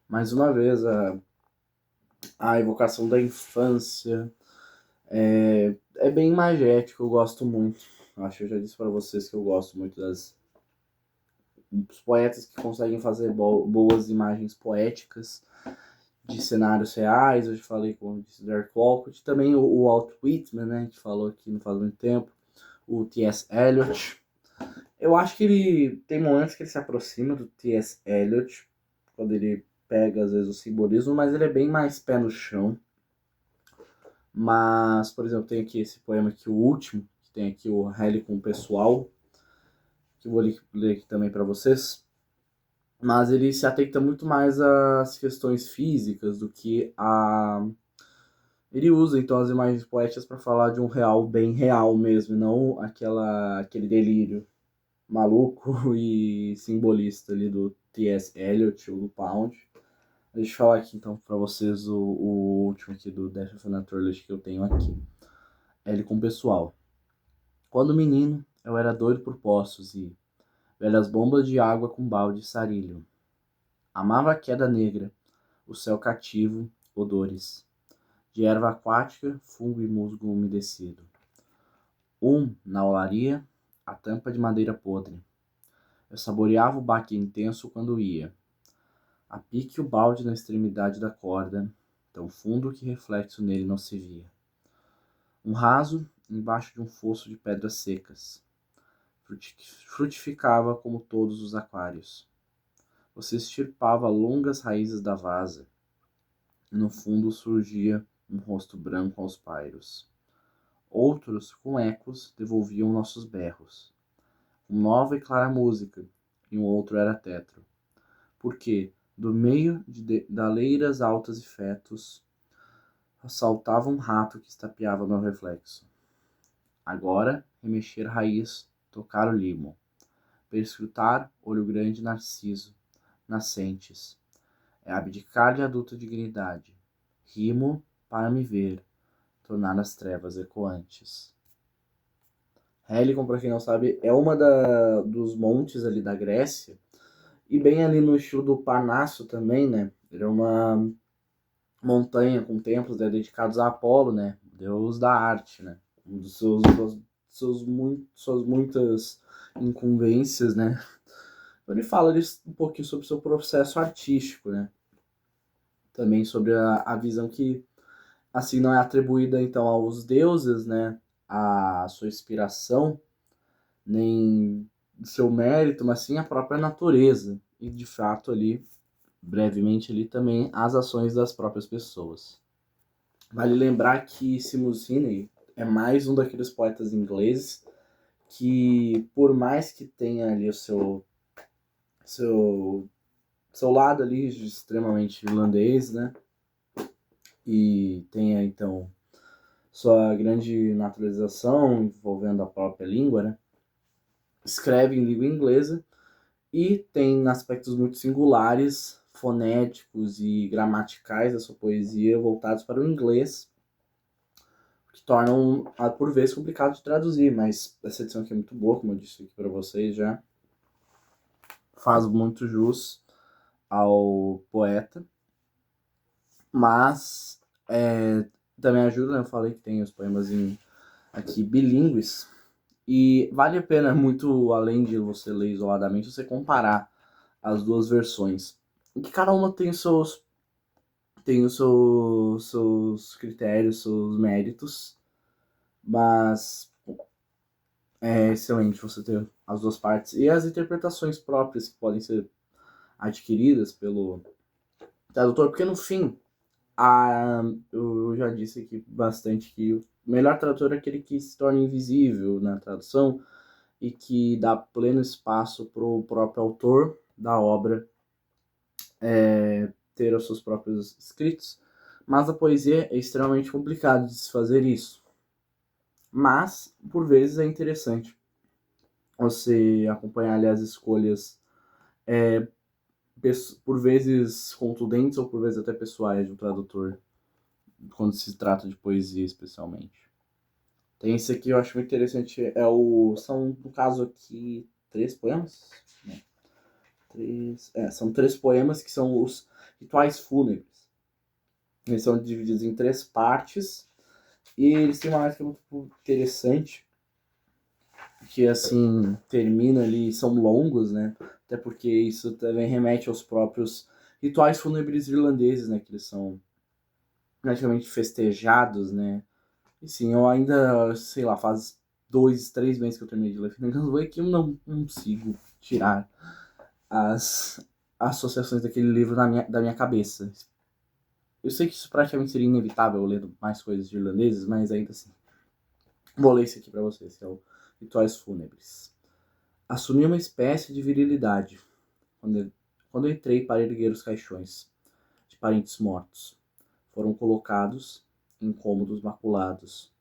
Mais uma vez, a evocação da infância é bem magético, eu gosto muito. Acho que eu já disse para vocês que eu gosto muito dos poetas que conseguem fazer boas imagens poéticas de cenários reais. Eu já falei, como disse, Dark Walcott, também o Walt Whitman, né, a gente falou aqui não faz muito tempo, o T.S. Eliot. Eu acho que ele tem momentos que ele se aproxima do T.S. Eliot, quando ele pega às vezes o simbolismo, mas ele é bem mais pé no chão. Mas, por exemplo, tem aqui esse poema aqui, o último, que tem aqui o Rally com o Pessoal, que eu vou ler aqui também para vocês. Mas ele se atenta muito mais às questões físicas do que a... Ele usa, então, as imagens poéticas para falar de um real bem real mesmo, e não aquele delírio maluco e simbolista ali do T.S. Eliot ou do Pound. Deixa eu falar aqui então para vocês o último aqui do Death of a Naturalist que eu tenho aqui. Ele com o pessoal. Quando menino, eu era doido por poços e velhas bombas de água com balde e sarilho. Amava a queda negra, o céu cativo, odores de erva aquática, fungo e musgo umedecido. Na olaria, a tampa de madeira podre. Eu saboreava o baque intenso quando ia. A pique o balde na extremidade da corda, tão fundo que reflexo nele não se via. Um raso embaixo de um fosso de pedras secas. Frutificava como todos os aquários. Você extirpava longas raízes da vasa, e no fundo surgia um rosto branco aos pairos. Outros, com ecos, devolviam nossos berros. Uma nova e clara música, e um outro era tetro. Porque, do meio de daleiras altas e fetos, saltava um rato que estapeava meu reflexo. Agora, remexer raiz, tocar o limo, perscrutar olho grande narciso, nascentes. É abdicar de adulta dignidade. Rimo para me ver, tornar as trevas ecoantes. Helicon, para quem não sabe, é uma dos montes ali da Grécia, e bem ali no estilo do Parnaso também, né? Ele é uma montanha com templos, né, dedicados a Apolo, né? Deus da arte, né? Um dos suas muitas incumbências, né? Ele fala um pouquinho sobre o seu processo artístico, né? Também sobre a visão que, assim, não é atribuída, então, aos deuses, né? A sua inspiração, nem seu mérito, mas sim a própria natureza. E, de fato, ali, brevemente, ali também, as ações das próprias pessoas. Vale lembrar que Seamus Heaney é mais um daqueles poetas ingleses que, por mais que tenha ali o seu, seu lado ali extremamente irlandês, né? E tenha, então, sua grande naturalização envolvendo a própria língua, né? Escreve em língua inglesa e tem aspectos muito singulares, fonéticos e gramaticais da sua poesia voltados para o inglês, que tornam, por vezes, complicado de traduzir, mas essa edição aqui é muito boa, como eu disse aqui para vocês já, faz muito jus ao poeta, mas também ajuda, né? Eu falei que tem os poemas aqui bilíngues, e vale a pena muito, além de você ler isoladamente, você comparar as duas versões, em que cada uma tem os seus critérios, seus méritos, mas é excelente você ter as duas partes e as interpretações próprias que podem ser adquiridas pelo tradutor, porque no fim, eu já disse aqui bastante que o melhor tradutor é aquele que se torna invisível na tradução e que dá pleno espaço para o próprio autor da obra ter os seus próprios escritos, mas a poesia é extremamente complicado de se fazer isso. Mas, por vezes, é interessante você acompanhar ali as escolhas, por vezes contundentes ou por vezes até pessoais de um tradutor, quando se trata de poesia especialmente. Tem esse aqui, eu acho muito interessante, são, no caso aqui, 3 poemas? Não, são 3 poemas que são os rituais fúnebres. Eles são divididos em 3 partes e eles têm uma música muito interessante, que assim termina ali, são longos, né? Até porque isso também remete aos próprios rituais fúnebres irlandeses, né? Que eles são praticamente festejados, né? E sim, eu ainda, sei lá, faz 2, 3 meses que eu terminei de ler Finnegan's Wake que eu não consigo tirar as associações daquele livro da minha cabeça. Eu sei que isso praticamente seria inevitável lendo mais coisas de irlandeses, mas ainda assim. Vou ler esse aqui pra vocês, que é o Rituais Fúnebres. Assumi uma espécie de virilidade quando entrei para erguer os caixões de parentes mortos. Foram colocados em cômodos maculados,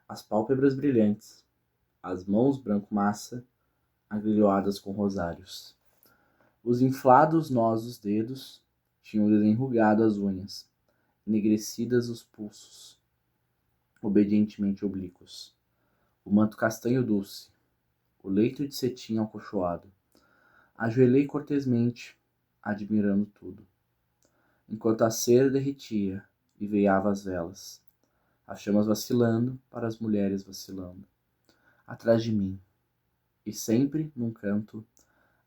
as pálpebras brilhantes, as mãos branco-massa agrilhoadas com rosários. Os inflados nós dos dedos tinham desenrugado as unhas, enegrecidas os pulsos, obedientemente oblíquos. O manto castanho doce, o leito de cetim alcochoado. Ajoelhei cortesmente, admirando tudo, enquanto a cera derretia e veiava as velas, as chamas vacilando para as mulheres vacilando. Atrás de mim, e sempre, num canto,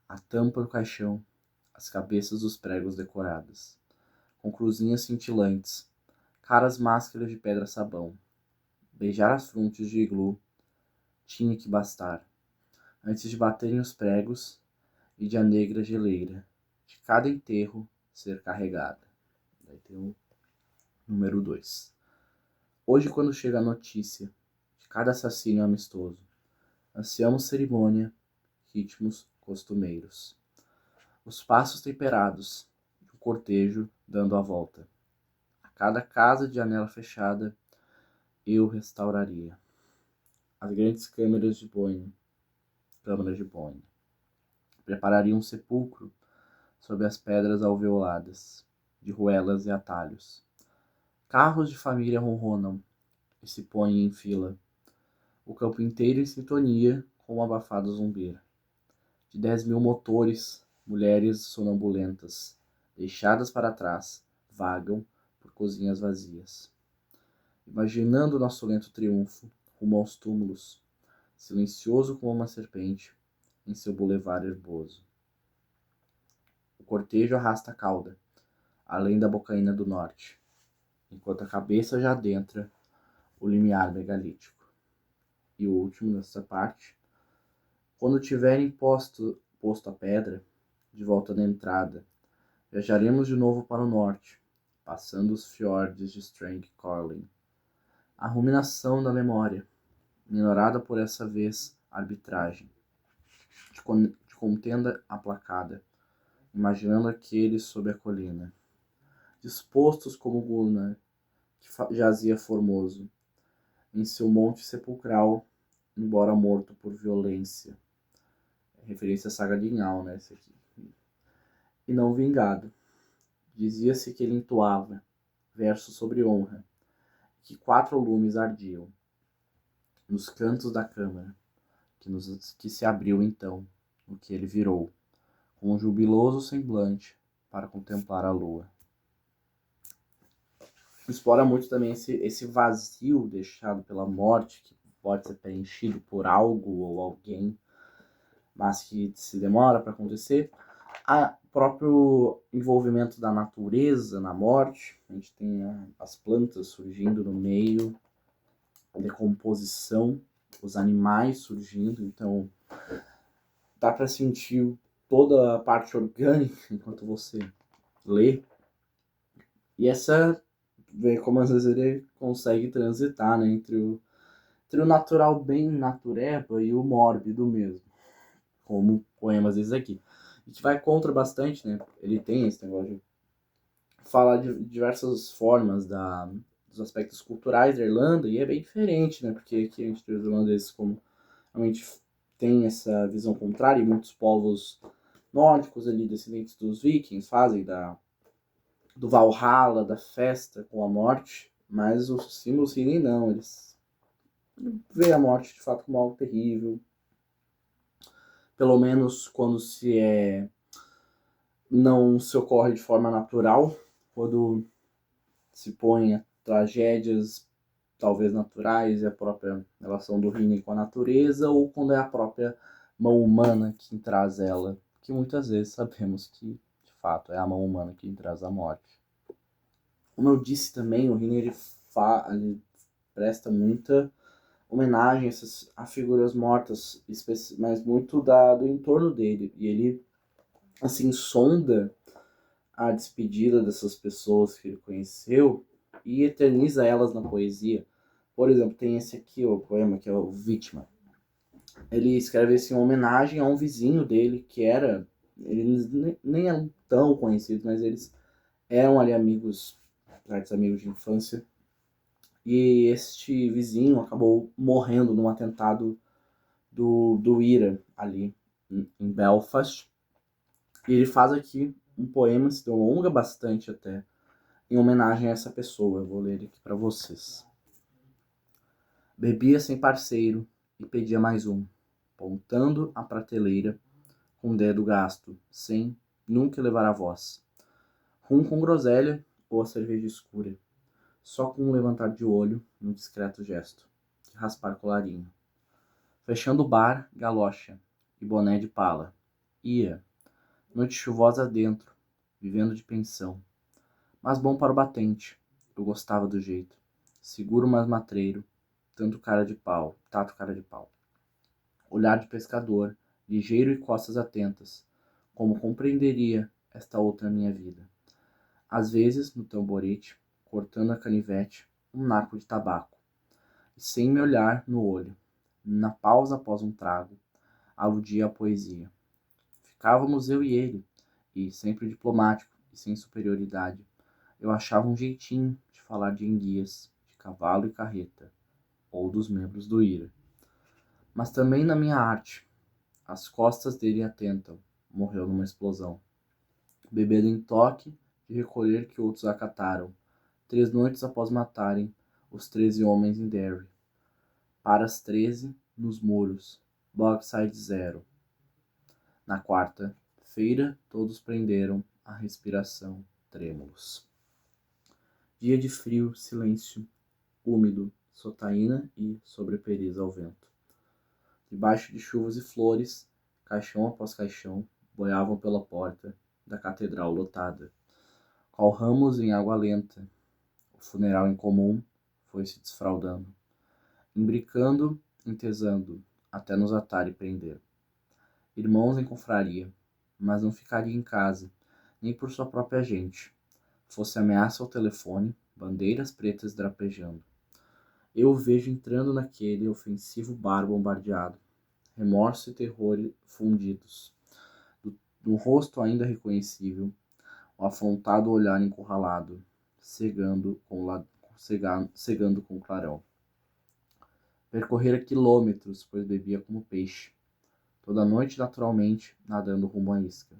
a tampa do caixão, as cabeças dos pregos decoradas, com cruzinhas cintilantes, caras máscaras de pedra-sabão. Beijar as frontes de iglu tinha que bastar, antes de baterem os pregos e de a negra geleira de cada enterro ser carregada. Daí tem o número 2. Hoje, quando chega a notícia de cada assassínio amistoso, ansiamos cerimônia, ritmos costumeiros. Os passos temperados, o cortejo dando a volta. A cada casa de janela fechada, eu restauraria. As grandes câmaras de banho. Prepararia um sepulcro sob as pedras alveoladas, de ruelas e atalhos. Carros de família ronronam e se põem em fila. O campo inteiro em sintonia com o abafado zumbir. De 10.000 motores, mulheres sonambulentas, deixadas para trás, vagam por cozinhas vazias. Imaginando nosso lento triunfo, rumo aos túmulos, silencioso como uma serpente, em seu bulevar herboso. O cortejo arrasta a cauda, além da bocaina do norte, enquanto a cabeça já adentra o limiar megalítico. E o último nessa parte: quando tiverem posto a pedra, de volta na entrada, viajaremos de novo para o norte, passando os fiordes de Strangcorlin. A ruminação da memória, minorada por essa vez arbitragem, de contenda aplacada, imaginando aqueles sob a colina, dispostos como Gunnar, que jazia formoso, em seu monte sepulcral, embora morto por violência. Referência à saga de Inhal, né, esse aqui. E não vingado. Dizia-se que ele entoava versos sobre honra, que 4 lumes ardiam nos cantos da câmara, que se abriu então, no que ele virou, com um jubiloso semblante, para contemplar a lua. Explora muito também esse vazio deixado pela morte, que pode ser preenchido por algo ou alguém, mas que se demora para acontecer. O próprio envolvimento da natureza na morte, a gente tem as plantas surgindo no meio, a decomposição, os animais surgindo, então dá para sentir toda a parte orgânica enquanto você lê. E essa vê como às vezes ele consegue transitar, né, entre o natural bem natureba e o mórbido mesmo, como poemas desses aqui. E que vai contra bastante, né? Ele tem esse negócio de falar de diversas formas dos aspectos culturais da Irlanda, e é bem diferente, né? Porque aqui a gente tem os irlandeses como realmente tem essa visão contrária, e muitos povos nórdicos ali, descendentes dos vikings, fazem do Valhalla, da festa com a morte, mas os símbolos Hinin não, eles veem a morte de fato como algo terrível, pelo menos quando não se ocorre de forma natural, quando se põe a tragédias talvez naturais e a própria relação do Hinin com a natureza, ou quando é a própria mão humana quem traz ela, que muitas vezes sabemos que de fato é a mão humana quem traz a morte. Como eu disse também, o Hinin ele presta muita homenagem a figuras mortas, mas muito do entorno dele. E ele, assim, sonda a despedida dessas pessoas que ele conheceu e eterniza elas na poesia. Por exemplo, tem esse aqui, o poema, que é o Vítima. Ele escreve assim, em homenagem a um vizinho dele, que era... Eles nem eram tão conhecidos, mas eles eram ali amigos de infância. E este vizinho acabou morrendo num atentado do IRA ali em Belfast. E ele faz aqui um poema, se alonga bastante até, em homenagem a essa pessoa. Eu vou ler aqui para vocês. Bebia sem parceiro e pedia mais um, pontando a prateleira com o dedo gasto, sem nunca levar a voz. Rum com groselha ou a cerveja escura, só com um levantar de olho num discreto gesto, que raspar colarinho. Fechando o bar, galocha e boné de pala. Ia, noite chuvosa dentro, vivendo de pensão. Mas bom para o batente, eu gostava do jeito. Seguro, mas matreiro, tato cara de pau. Olhar de pescador, ligeiro e costas atentas, como compreenderia esta outra minha vida. Às vezes, no tamborete, cortando a canivete, um naco de tabaco. E sem me olhar no olho, na pausa após um trago, aludia à poesia. Ficávamos eu e ele, e sempre diplomático e sem superioridade, eu achava um jeitinho de falar de enguias, de cavalo e carreta, ou dos membros do IRA. Mas também na minha arte, as costas dele atentam, morreu numa explosão. Bebendo em toque de recolher que outros acataram, 3 noites após matarem os 13 homens em Derry. Para as 13, nos muros, Bogside 0. Na quarta-feira, todos prenderam a respiração, trêmulos. Dia de frio, silêncio, úmido, sotaína e sobreperiz ao vento. Debaixo de chuvas e flores, caixão após caixão, boiavam pela porta, da catedral lotada, qual ramos em água lenta, o funeral incomum foi se desfraldando, imbricando, entesando, até nos atar e prender. Irmãos em confraria, mas não ficaria em casa, nem por sua própria gente. Fosse ameaça ao telefone, bandeiras pretas drapejando. Eu o vejo entrando naquele ofensivo bar bombardeado, remorso e terror fundidos. Do rosto ainda reconhecível, o afrontado olhar encurralado, cegando com clarão. Percorrera quilômetros, pois bebia como peixe. Toda noite, naturalmente, nadando rumo à isca.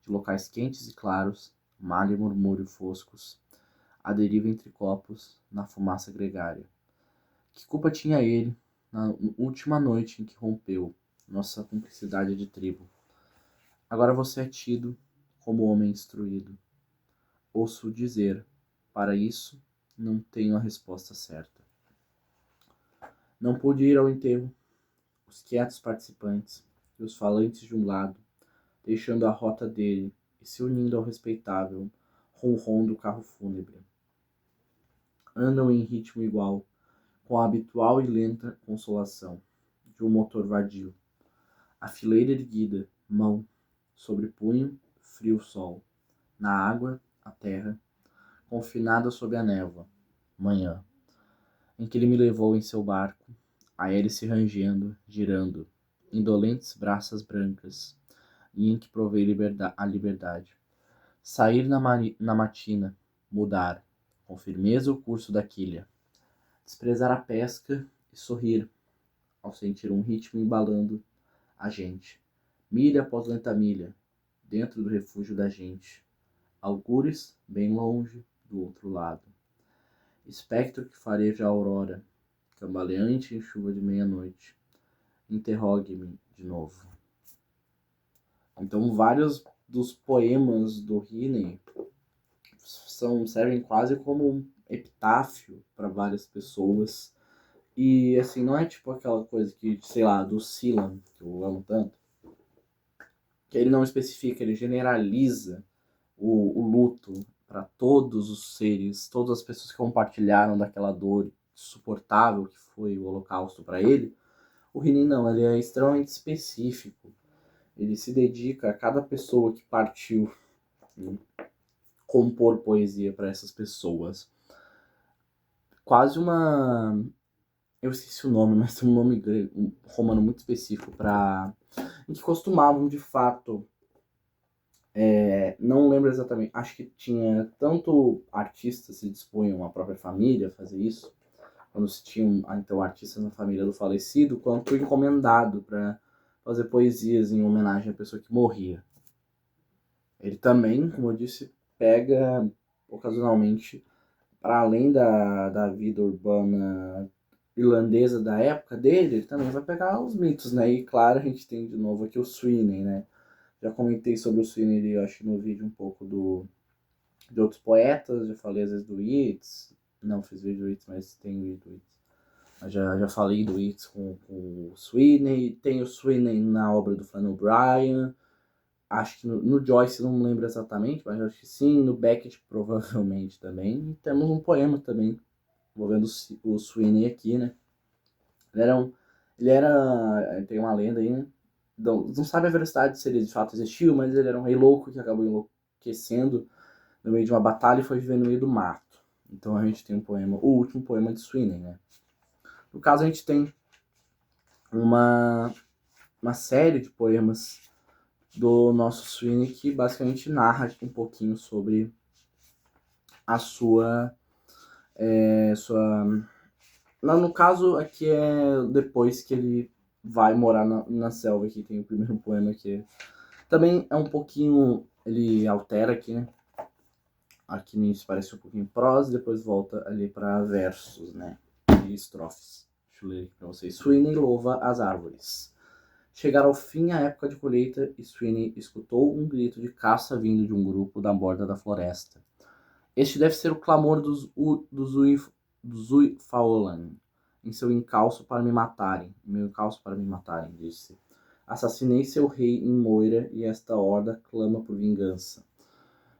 De locais quentes e claros, mar e murmúrio foscos, a deriva entre copos, na fumaça gregária. Que culpa tinha ele, na última noite em que rompeu nossa cumplicidade de tribo? Agora você é tido como homem instruído. Ouço dizer, para isso, não tenho a resposta certa. Não pude ir ao enterro. Os quietos participantes e os falantes de um lado, deixando a rota dele e se unindo ao respeitável ronron do carro fúnebre. Andam em ritmo igual, com a habitual e lenta consolação de um motor vadio. A fileira erguida, mão sobre punho, frio sol. Na água, a terra, confinada sob a névoa. Manhã, em que ele me levou em seu barco, a hélice rangendo, girando, indolentes braças brancas, e em que provei a liberdade. Sair na matina, mudar, com firmeza o curso da quilha, desprezar a pesca e sorrir, ao sentir um ritmo embalando a gente, milha após lenta milha, dentro do refúgio da gente, algures bem longe do outro lado. Espectro que fareja a aurora, cambaleante em chuva de meia-noite, interrogue-me de novo. Então, vários dos poemas do Heaney servem quase como um epitáfio para várias pessoas. E, assim, não é tipo aquela coisa que, sei lá, do Celan, que eu amo tanto, que ele não especifica, ele generaliza o luto para todos os seres, todas as pessoas que compartilharam daquela dor insuportável que foi o Holocausto para ele. O Heaney não, ele é extremamente específico. Ele se dedica a cada pessoa que partiu, né, compor poesia para essas pessoas. Quase uma... Eu esqueci o nome, mas tem um nome grego, um romano muito específico para... em que costumavam, de fato... não lembro exatamente, acho que tinha tanto artistas se dispunham a própria família a fazer isso, quando se tinham então artistas na família do falecido, quanto encomendado para fazer poesias em homenagem à pessoa que morria. Ele também, como eu disse, pega ocasionalmente, para além da vida urbana irlandesa da época dele, ele também vai pegar os mitos, né? E claro, a gente tem de novo aqui o Sweeney, né? Já comentei sobre o Sweeney, eu acho, no vídeo um pouco de outros poetas, já falei às vezes do Yeats, não fiz vídeo do Yeats, mas tem vídeo do Yeats. Já falei do Yeats com o Sweeney, tem o Sweeney na obra do Flann O'Brien, acho que no Joyce, não lembro exatamente, mas acho que sim, no Beckett provavelmente também. E temos um poema também, envolvendo o Sweeney aqui, né? Ele tem uma lenda aí, né? Não sabe a veracidade se ele de fato existiu, mas ele era um rei louco que acabou enlouquecendo no meio de uma batalha e foi viver no meio do mato. Então a gente tem um poema, o último poema de Sweeney, né? No caso a gente tem uma série de poemas do nosso Sweeney que basicamente narra um pouquinho sobre a sua... No caso aqui é depois que ele vai morar na selva, que tem o primeiro poema que também é um pouquinho... ele altera aqui, né? Aqui no início parece um pouquinho prosa, depois volta ali para versos, né? E estrofes. Deixa eu ler aqui para vocês. Sweeney louva as árvores. Chegaram ao fim a época de colheita e Sweeney escutou um grito de caça vindo de um grupo da borda da floresta. Este deve ser o clamor dos Uifaolan, em seu encalço para me matarem, disse. Assassinei seu rei em Moira e esta horda clama por vingança.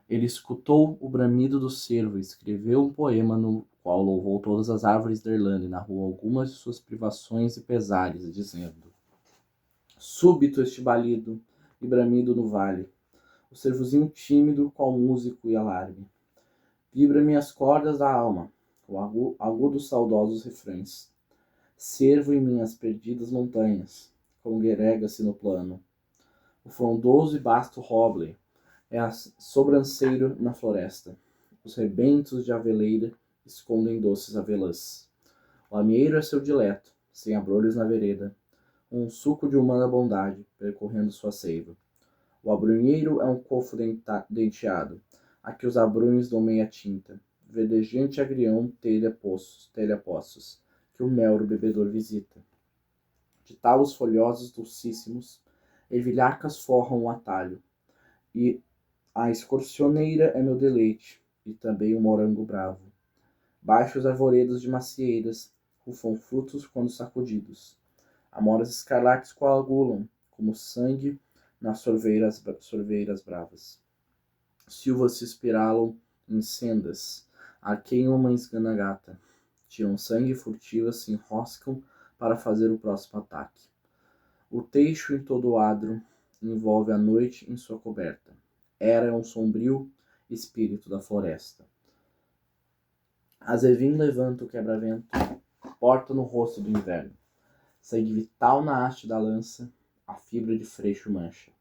Ele escutou o bramido do cervo e escreveu um poema no qual louvou todas as árvores da Irlanda e narrou algumas de suas privações e pesares, dizendo: Súbito este balido e bramido no vale, o cervozinho tímido, qual músico e alarme. Vibra-me as cordas da alma, o agudos saudosos refrões. Cervo em minhas perdidas montanhas, congrega-se no plano. O frondoso e basto roble é sobranceiro na floresta. Os rebentos de aveleira escondem doces avelãs. O amieiro é seu dileto, sem abrolhos na vereda, um suco de humana bondade percorrendo sua seiva. O abrunheiro é um cofo denteado, a que os abrunhos dão meia tinta. Verdejante agrião telha poços, que o melro bebedor visita. De talos folhosos dulcíssimos, ervilhacas forram o atalho, e a escorcioneira é meu deleite, e também o morango bravo. Baixos arvoredos de macieiras rufam frutos quando sacudidos. Amoras escarlates coagulam, como sangue nas sorveiras bravas. Silvas se espiralam em sendas, arqueiam uma esganagata. Tiram sangue furtivas, se enroscam para fazer o próximo ataque. O teixo em todo o adro envolve a noite em sua coberta. Era um sombrio espírito da floresta. Azevim levanta o quebra-vento, porta no rosto do inverno. Sangue vital na haste da lança, a fibra de freixo mancha.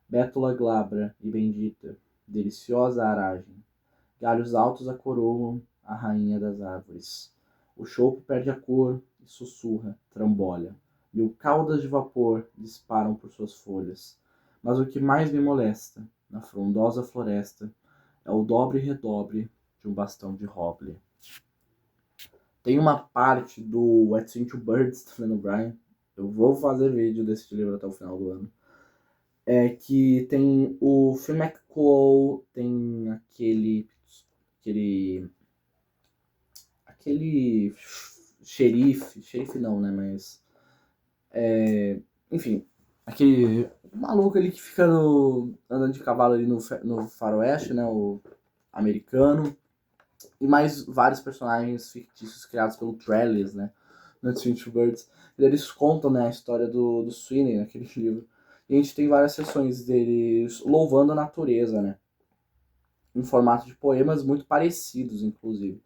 Bétula glabra e bendita, deliciosa aragem. Galhos altos a coroam a rainha das árvores. O chopo perde a cor e sussurra, trambolha. Mil caudas de vapor disparam por suas folhas. Mas o que mais me molesta, na frondosa floresta, é o dobre e redobre de um bastão de roble. Tem uma parte do What's Into Birds, do Flann O'Brien, eu vou fazer vídeo desse livro até o final do ano, que tem o Phil McClough, tem aquele xerife não, né, mas enfim, aquele maluco ali que fica andando de cavalo ali no faroeste, né, o americano, e mais vários personagens fictícios criados pelo Trellis, né, no Two Birds. Eles contam, né, a história do Sweeney naquele livro. E a gente tem várias sessões deles louvando a natureza, né, em formato de poemas muito parecidos, inclusive.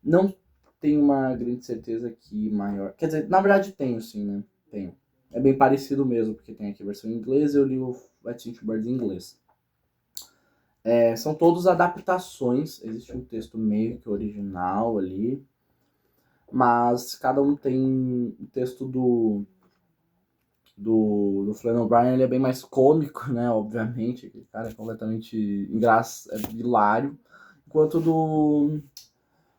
Não tenho uma grande certeza que maior... Quer dizer, na verdade tenho, sim, né? Tenho. É bem parecido mesmo, porque tem aqui a versão em inglês e eu li o What's Into Birds em inglês. São todos adaptações, existe um texto meio que original ali, mas cada um tem o texto do Flann O'Brien, ele é bem mais cômico, né, obviamente, aquele cara é completamente hilário, enquanto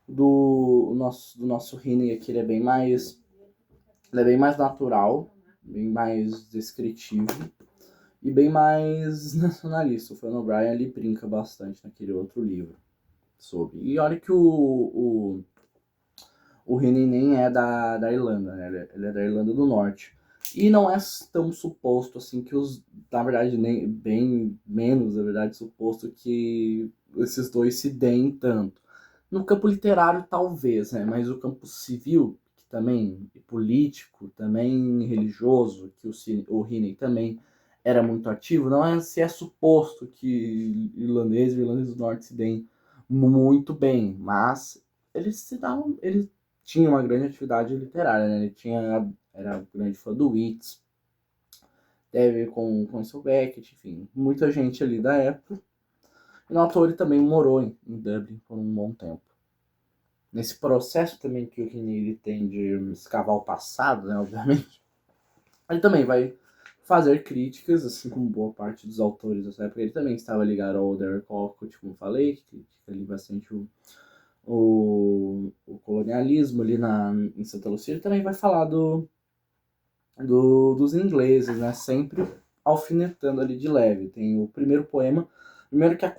do nosso Heaney aqui ele é bem mais natural, bem mais descritivo e bem mais nacionalista. O Flann O'Brien ele brinca bastante naquele outro livro sobre. E olha que o Heaney nem é da Irlanda, né? Ele é da Irlanda do Norte. E não é tão suposto assim que na verdade, nem bem menos, na verdade, suposto que esses dois se deem tanto. No campo literário, talvez, né? Mas o campo civil, que também, e político, também religioso, que o Heaney também era muito ativo, não é se é suposto que irlandeses e irlandeses do norte se deem muito bem, mas eles tinham uma grande atividade literária, né? Era grande fã do Yeats, teve com o Beckett, enfim, muita gente ali da época. E o autor ele também morou em Dublin por um bom tempo. Nesse processo também que o Heaney tem de escavar o passado, né, obviamente, ele também vai fazer críticas, assim como boa parte dos autores dessa época. Ele também estava ligado ao Derek Walcott, como falei, que critica ali bastante o colonialismo ali em Santa Lúcia. Ele também vai falar dos ingleses, né, sempre alfinetando ali de leve. Tem o primeiro poema, primeiro que a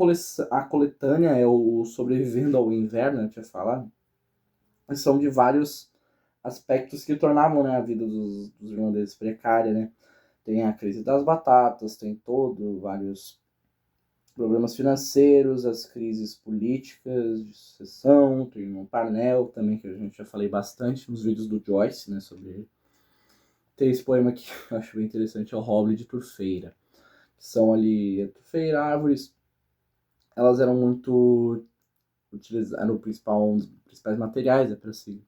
coletânea é o Sobrevivendo ao Inverno, eu tinha falado, são de vários aspectos que tornavam, né, a vida dos irlandeses precária, né? Tem a crise das batatas, tem vários problemas financeiros, as crises políticas de sucessão, tem o Parnell também, que a gente já falei bastante nos vídeos do Joyce, né, sobre ele. Tem esse poema que eu acho bem interessante, é o Roble de Turfeira. São ali, a turfeira, árvores, elas eram muito utilizadas, um dos principais materiais para se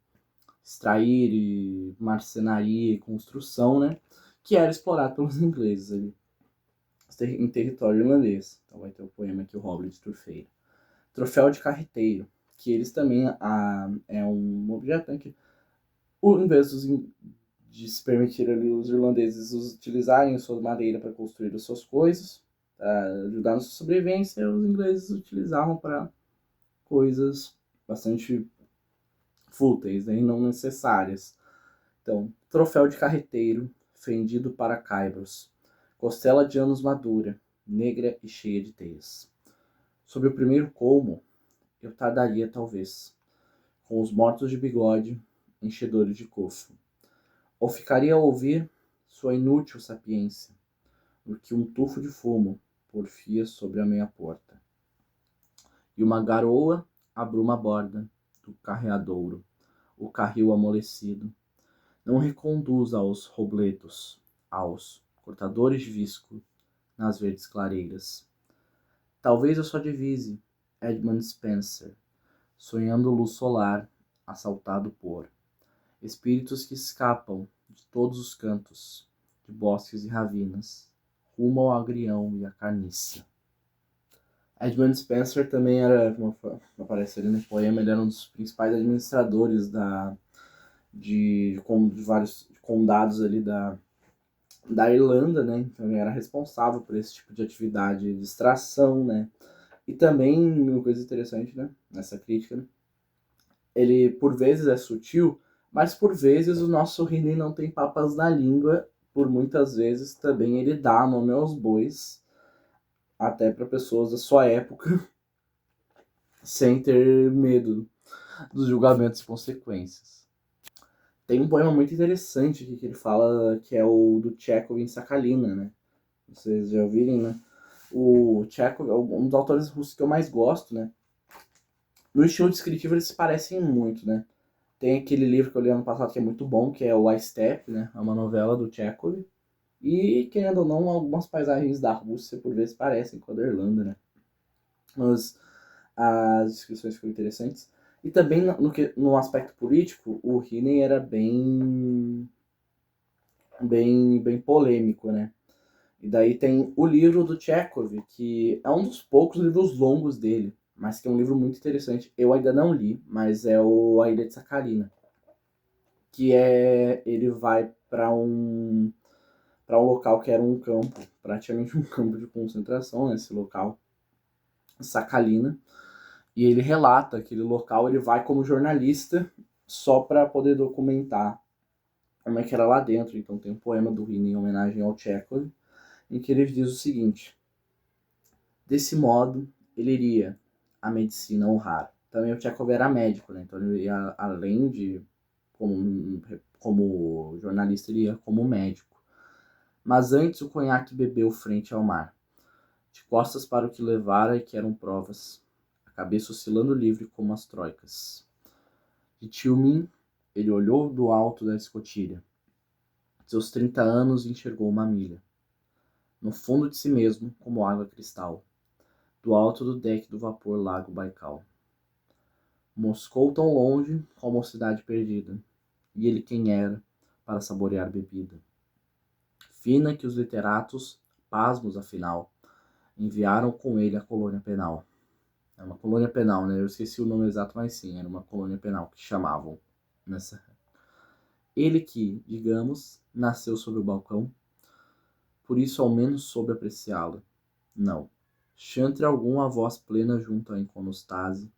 extrair e marcenaria e construção, né, que era explorado pelos ingleses ali em território irlandês. Então vai ter o poema aqui, o Roble de Turfeira. Troféu de carreteiro, que eles também é um objeto, né, que em vez de se permitir ali os irlandeses utilizarem sua madeira para construir as suas coisas, ajudar na sua sobrevivência, os ingleses utilizavam para coisas bastante fúteis, né, e não necessárias. Então, troféu de carreteiro, fendido para caibros, costela de anos madura, negra e cheia de teias. Sobre o primeiro colmo, eu tardaria talvez, com os mortos de bigode, enchedores de cofo. Ou ficaria a ouvir sua inútil sapiência, porque um tufo de fumo porfia sobre a meia porta. E uma garoa abruma a borda do carreadouro, o carril amolecido, não reconduz aos robledos, aos cortadores de visco, nas verdes clareiras. Talvez eu só divise Edmund Spencer, sonhando luz solar, assaltado por espíritos que escapam de todos os cantos, de bosques e ravinas, rumo ao agrião e à carniça. Edmund Spencer também era, como aparece ali no poema, ele era um dos principais administradores de vários condados ali da Irlanda, né? Então ele era responsável por esse tipo de atividade de extração, né? E também, uma coisa interessante, né? Nessa crítica, né? Ele por vezes é sutil, mas por vezes o nosso Rini não tem papas na língua, por muitas vezes também ele dá nome aos bois, até para pessoas da sua época, sem ter medo dos julgamentos e consequências. Tem um poema muito interessante aqui que ele fala, que é o do Chekhov em Sakhalina, né? Vocês já ouviram, né? O Chekhov é um dos autores russos que eu mais gosto, né? No estilo descritivo eles se parecem muito, né? Tem aquele livro que eu li ano passado que é muito bom, que é o I Steppe, né? É uma novela do Chekhov. E, querendo ou não, algumas paisagens da Rússia por vezes parecem com a da Irlanda, né? Mas as descrições ficam interessantes. E também no aspecto político, o Heaney era bem polêmico, né? E daí tem o livro do Chekhov, que é um dos poucos livros longos dele, mas que é um livro muito interessante. Eu ainda não li, mas é A Ilha de Sakhalina, que ele vai para um local que era um campo, praticamente um campo de concentração, nesse local, Sakhalina, e ele relata aquele local, ele vai como jornalista só para poder documentar como é que era lá dentro. Então tem um poema do Rini em homenagem ao Chekhov, em que ele diz o seguinte: desse modo, ele iria a medicina honrar. Também o Chekhov era médico, né? Então ele ia, além de como jornalista, ele ia como médico. Mas antes o conhaque bebeu frente ao mar, de costas para o que levara e que eram provas, a cabeça oscilando livre como as troicas. De Tilmin, ele olhou do alto da escotilha. Seus 30 anos enxergou uma milha. No fundo de si mesmo, como água cristal, do alto do deck do vapor Lago Baikal. Moscou tão longe como a cidade perdida, e ele quem era para saborear bebida. Fina que os literatos, pasmos afinal, enviaram com ele a colônia penal. É uma colônia penal, né? Eu esqueci o nome exato, mas sim, era uma colônia penal que chamavam nessa. Ele que, digamos, nasceu sob o balcão, por isso ao menos soube apreciá-lo. Não. Chantre algum a voz plena junto à iconostase,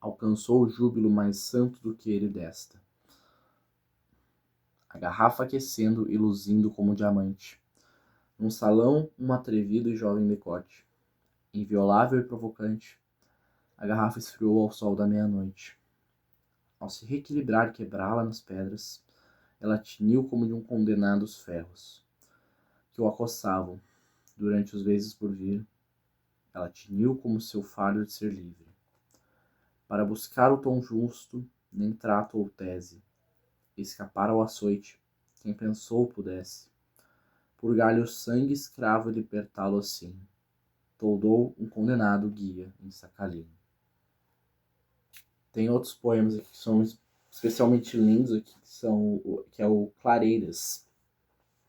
alcançou o júbilo mais santo do que ele desta. A garrafa aquecendo e luzindo como diamante. Num salão, um atrevido e jovem decote. Inviolável e provocante, a garrafa esfriou ao sol da meia-noite. Ao se reequilibrar e quebrá-la nas pedras, ela tiniu como de um condenado aos ferros. que o acossavam. Durante os meses por vir, ela tiniu como seu fardo de ser livre. Para buscar o tom justo, nem trato ou tese, escapar ao açoite, quem pensou pudesse. Purgar-lhe o sangue escravo e libertá-lo assim. Toldou um condenado guia em Sakhalin. Tem outros poemas aqui que são especialmente lindos aqui, que é o Clareiras.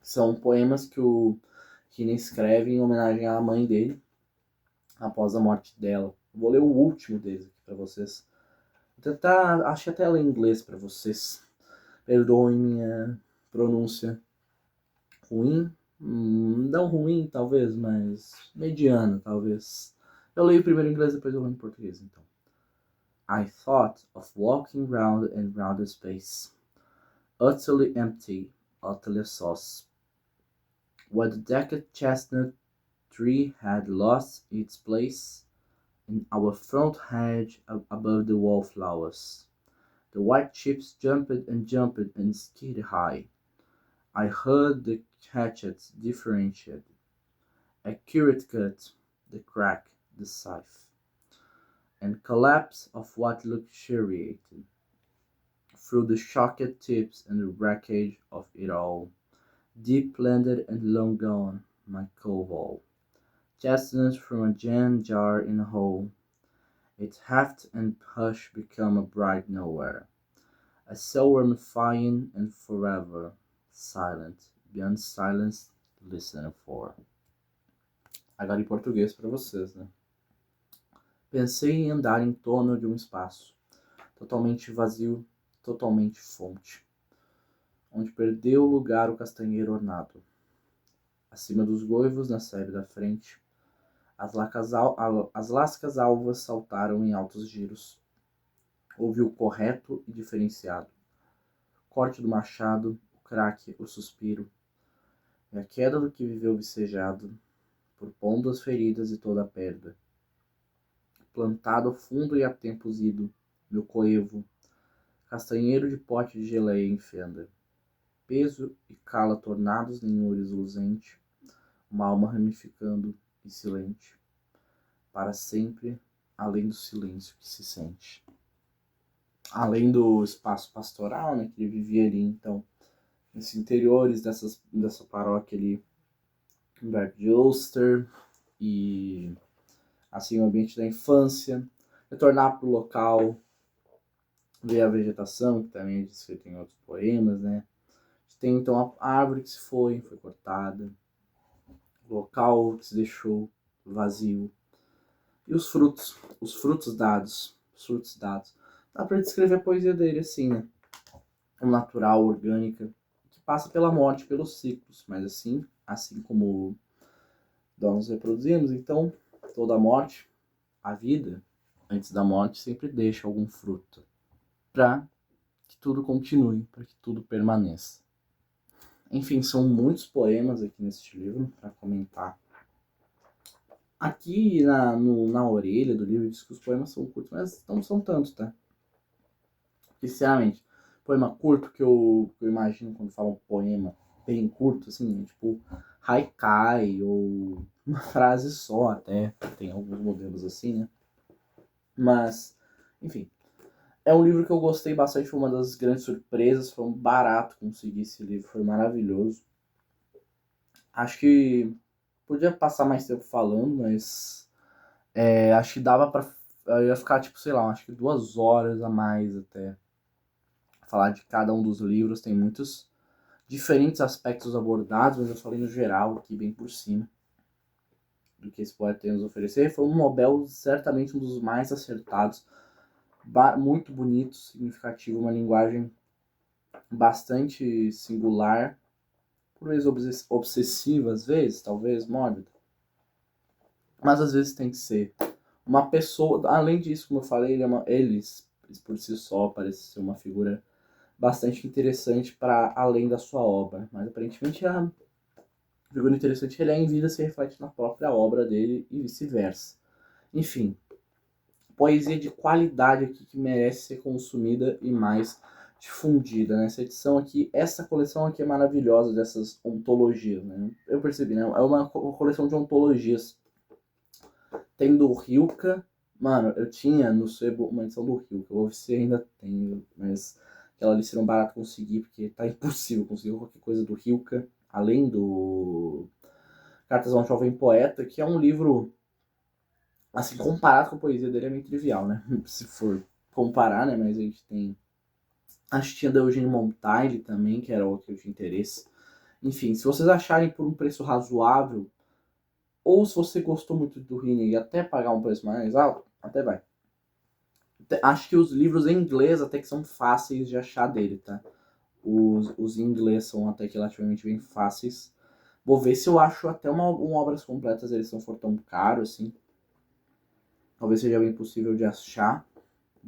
São poemas que o Kina escreve em homenagem à mãe dele, após a morte dela. Vou ler o último deles aqui para vocês. Vou tentar, acho até ler em inglês para vocês. Perdoem minha pronúncia ruim. Não ruim, talvez, mas mediana, talvez. Eu leio primeiro em inglês, depois eu leio em português, então. I thought of walking round and round the space, utterly empty, utterly sauce, where the decked chestnut tree had lost its place in our front hedge above the wallflowers. The white chips jumped and jumped and skidded high. I heard the hatchets differentiate, accurate cut, the crack, the scythe, and collapse of what luxuriated through the shocked tips and the wreckage of it all. Deep landed and long gone, my coval. Chestnuts from a jam jar in a hole. Its heft and hush become a bright nowhere. A silver fine and forever silent, beyond silence, listening for. Agora em português para vocês, né? Pensei em andar em torno de um espaço, totalmente vazio, totalmente fonte, onde perdeu lugar o castanheiro ornado. Acima dos goivos, na sebe da frente, as lascas alvas saltaram em altos giros. Houve o correto e diferenciado, corte do machado, o craque, o suspiro, e a queda do que viveu vicejado por pondas feridas e toda a perda. Plantado fundo e a tempos ido, meu coevo, castanheiro de pote de geleia em fenda, peso e cala tornados em oures luzente, uma alma ramificando e silente, para sempre, além do silêncio que se sente. Além do espaço pastoral, né, que ele vivia ali, então, nos interiores dessa paróquia ali, em Berg de Ulster, e assim o ambiente da infância, retornar para o local, ver a vegetação, que também é descrita em outros poemas, né? Tem então a árvore que se foi cortada, o local que se deixou vazio, e os frutos dados. Dá para descrever a poesia dele assim, né? Natural, orgânica, que passa pela morte, pelos ciclos, mas assim como nós nos reproduzimos, então toda morte, a vida, antes da morte, sempre deixa algum fruto para que tudo continue, para que tudo permaneça. Enfim, são muitos poemas aqui neste livro para comentar. Aqui na orelha do livro diz que os poemas são curtos, mas não são tantos, tá? Sinceramente, poema curto que eu imagino quando falam poema bem curto, assim, tipo haikai ou uma frase só até, tem alguns modelos assim, né? Mas, enfim, é um livro que eu gostei bastante, foi uma das grandes surpresas, foi um barato conseguir esse livro, foi maravilhoso. Acho que podia passar mais tempo falando, mas acho que dava pra... Eu ia ficar, tipo, sei lá, acho que 2 horas a mais até. Falar de cada um dos livros, tem muitos diferentes aspectos abordados, mas eu falei no geral aqui, bem por cima, do que esse poeta tem a nos oferecer. Foi um Nobel, certamente um dos mais acertados, muito bonito, significativo, uma linguagem bastante singular, por vezes obsessiva, às vezes, talvez mórbida, mas às vezes tem que ser. Uma pessoa, além disso, como eu falei, eles por si só parecem ser uma figura bastante interessante para além da sua obra, mas aparentemente a figura interessante ele é em vida se reflete na própria obra dele e vice-versa. Enfim, poesia de qualidade aqui que merece ser consumida e mais. difundida, né? Essa edição aqui, essa coleção aqui é maravilhosa dessas ontologias, né? Eu percebi, né? É uma coleção de ontologias. Tem do Rilke, mano, eu tinha no sebo uma edição do Rilke, eu vou ver se ainda tenho, mas aquela ali seria um barato conseguir, porque tá impossível conseguir qualquer coisa do Rilke, além do Cartas a um Jovem Poeta, que é um livro, assim, comparado com a poesia dele é meio trivial, né? Se for comparar, né? Mas a gente tem. Acho que tinha da Eugênio Montagne também, que era outro de interesse. Enfim, se vocês acharem por um preço razoável, ou se você gostou muito do Heaney e até pagar um preço mais alto, até vai. Acho que os livros em inglês até que são fáceis de achar dele, tá? Os em inglês são até que relativamente bem fáceis. Vou ver se eu acho até uma obras completas, eles não for tão caros, assim. Talvez seja bem possível de achar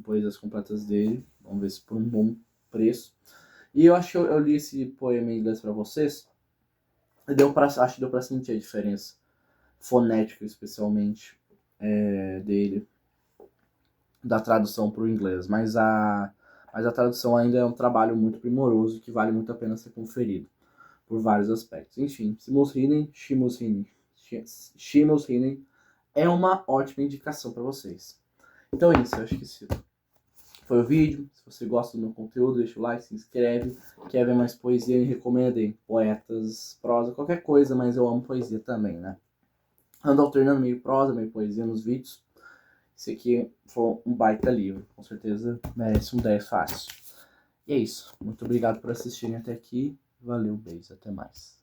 coisas completas dele. Vamos ver se por um bom preço. E eu acho que eu li esse poema em inglês pra vocês. E acho que deu pra sentir a diferença. Fonética, especialmente, dele. Da tradução pro inglês. Mas a tradução ainda é um trabalho muito primoroso que vale muito a pena ser conferido. Por vários aspectos. Enfim, Seamus Heaney é uma ótima indicação para vocês. Então é isso, eu acho que esse foi o vídeo. Se você gosta do meu conteúdo, deixa o like, se inscreve. Quer ver mais poesia, me recomendem. Poetas, prosa, qualquer coisa, mas eu amo poesia também, né? Ando alternando meio prosa, meio poesia nos vídeos. Esse aqui foi um baita livro, com certeza merece um 10 fácil. E é isso. Muito obrigado por assistirem até aqui. Valeu, beijo, até mais.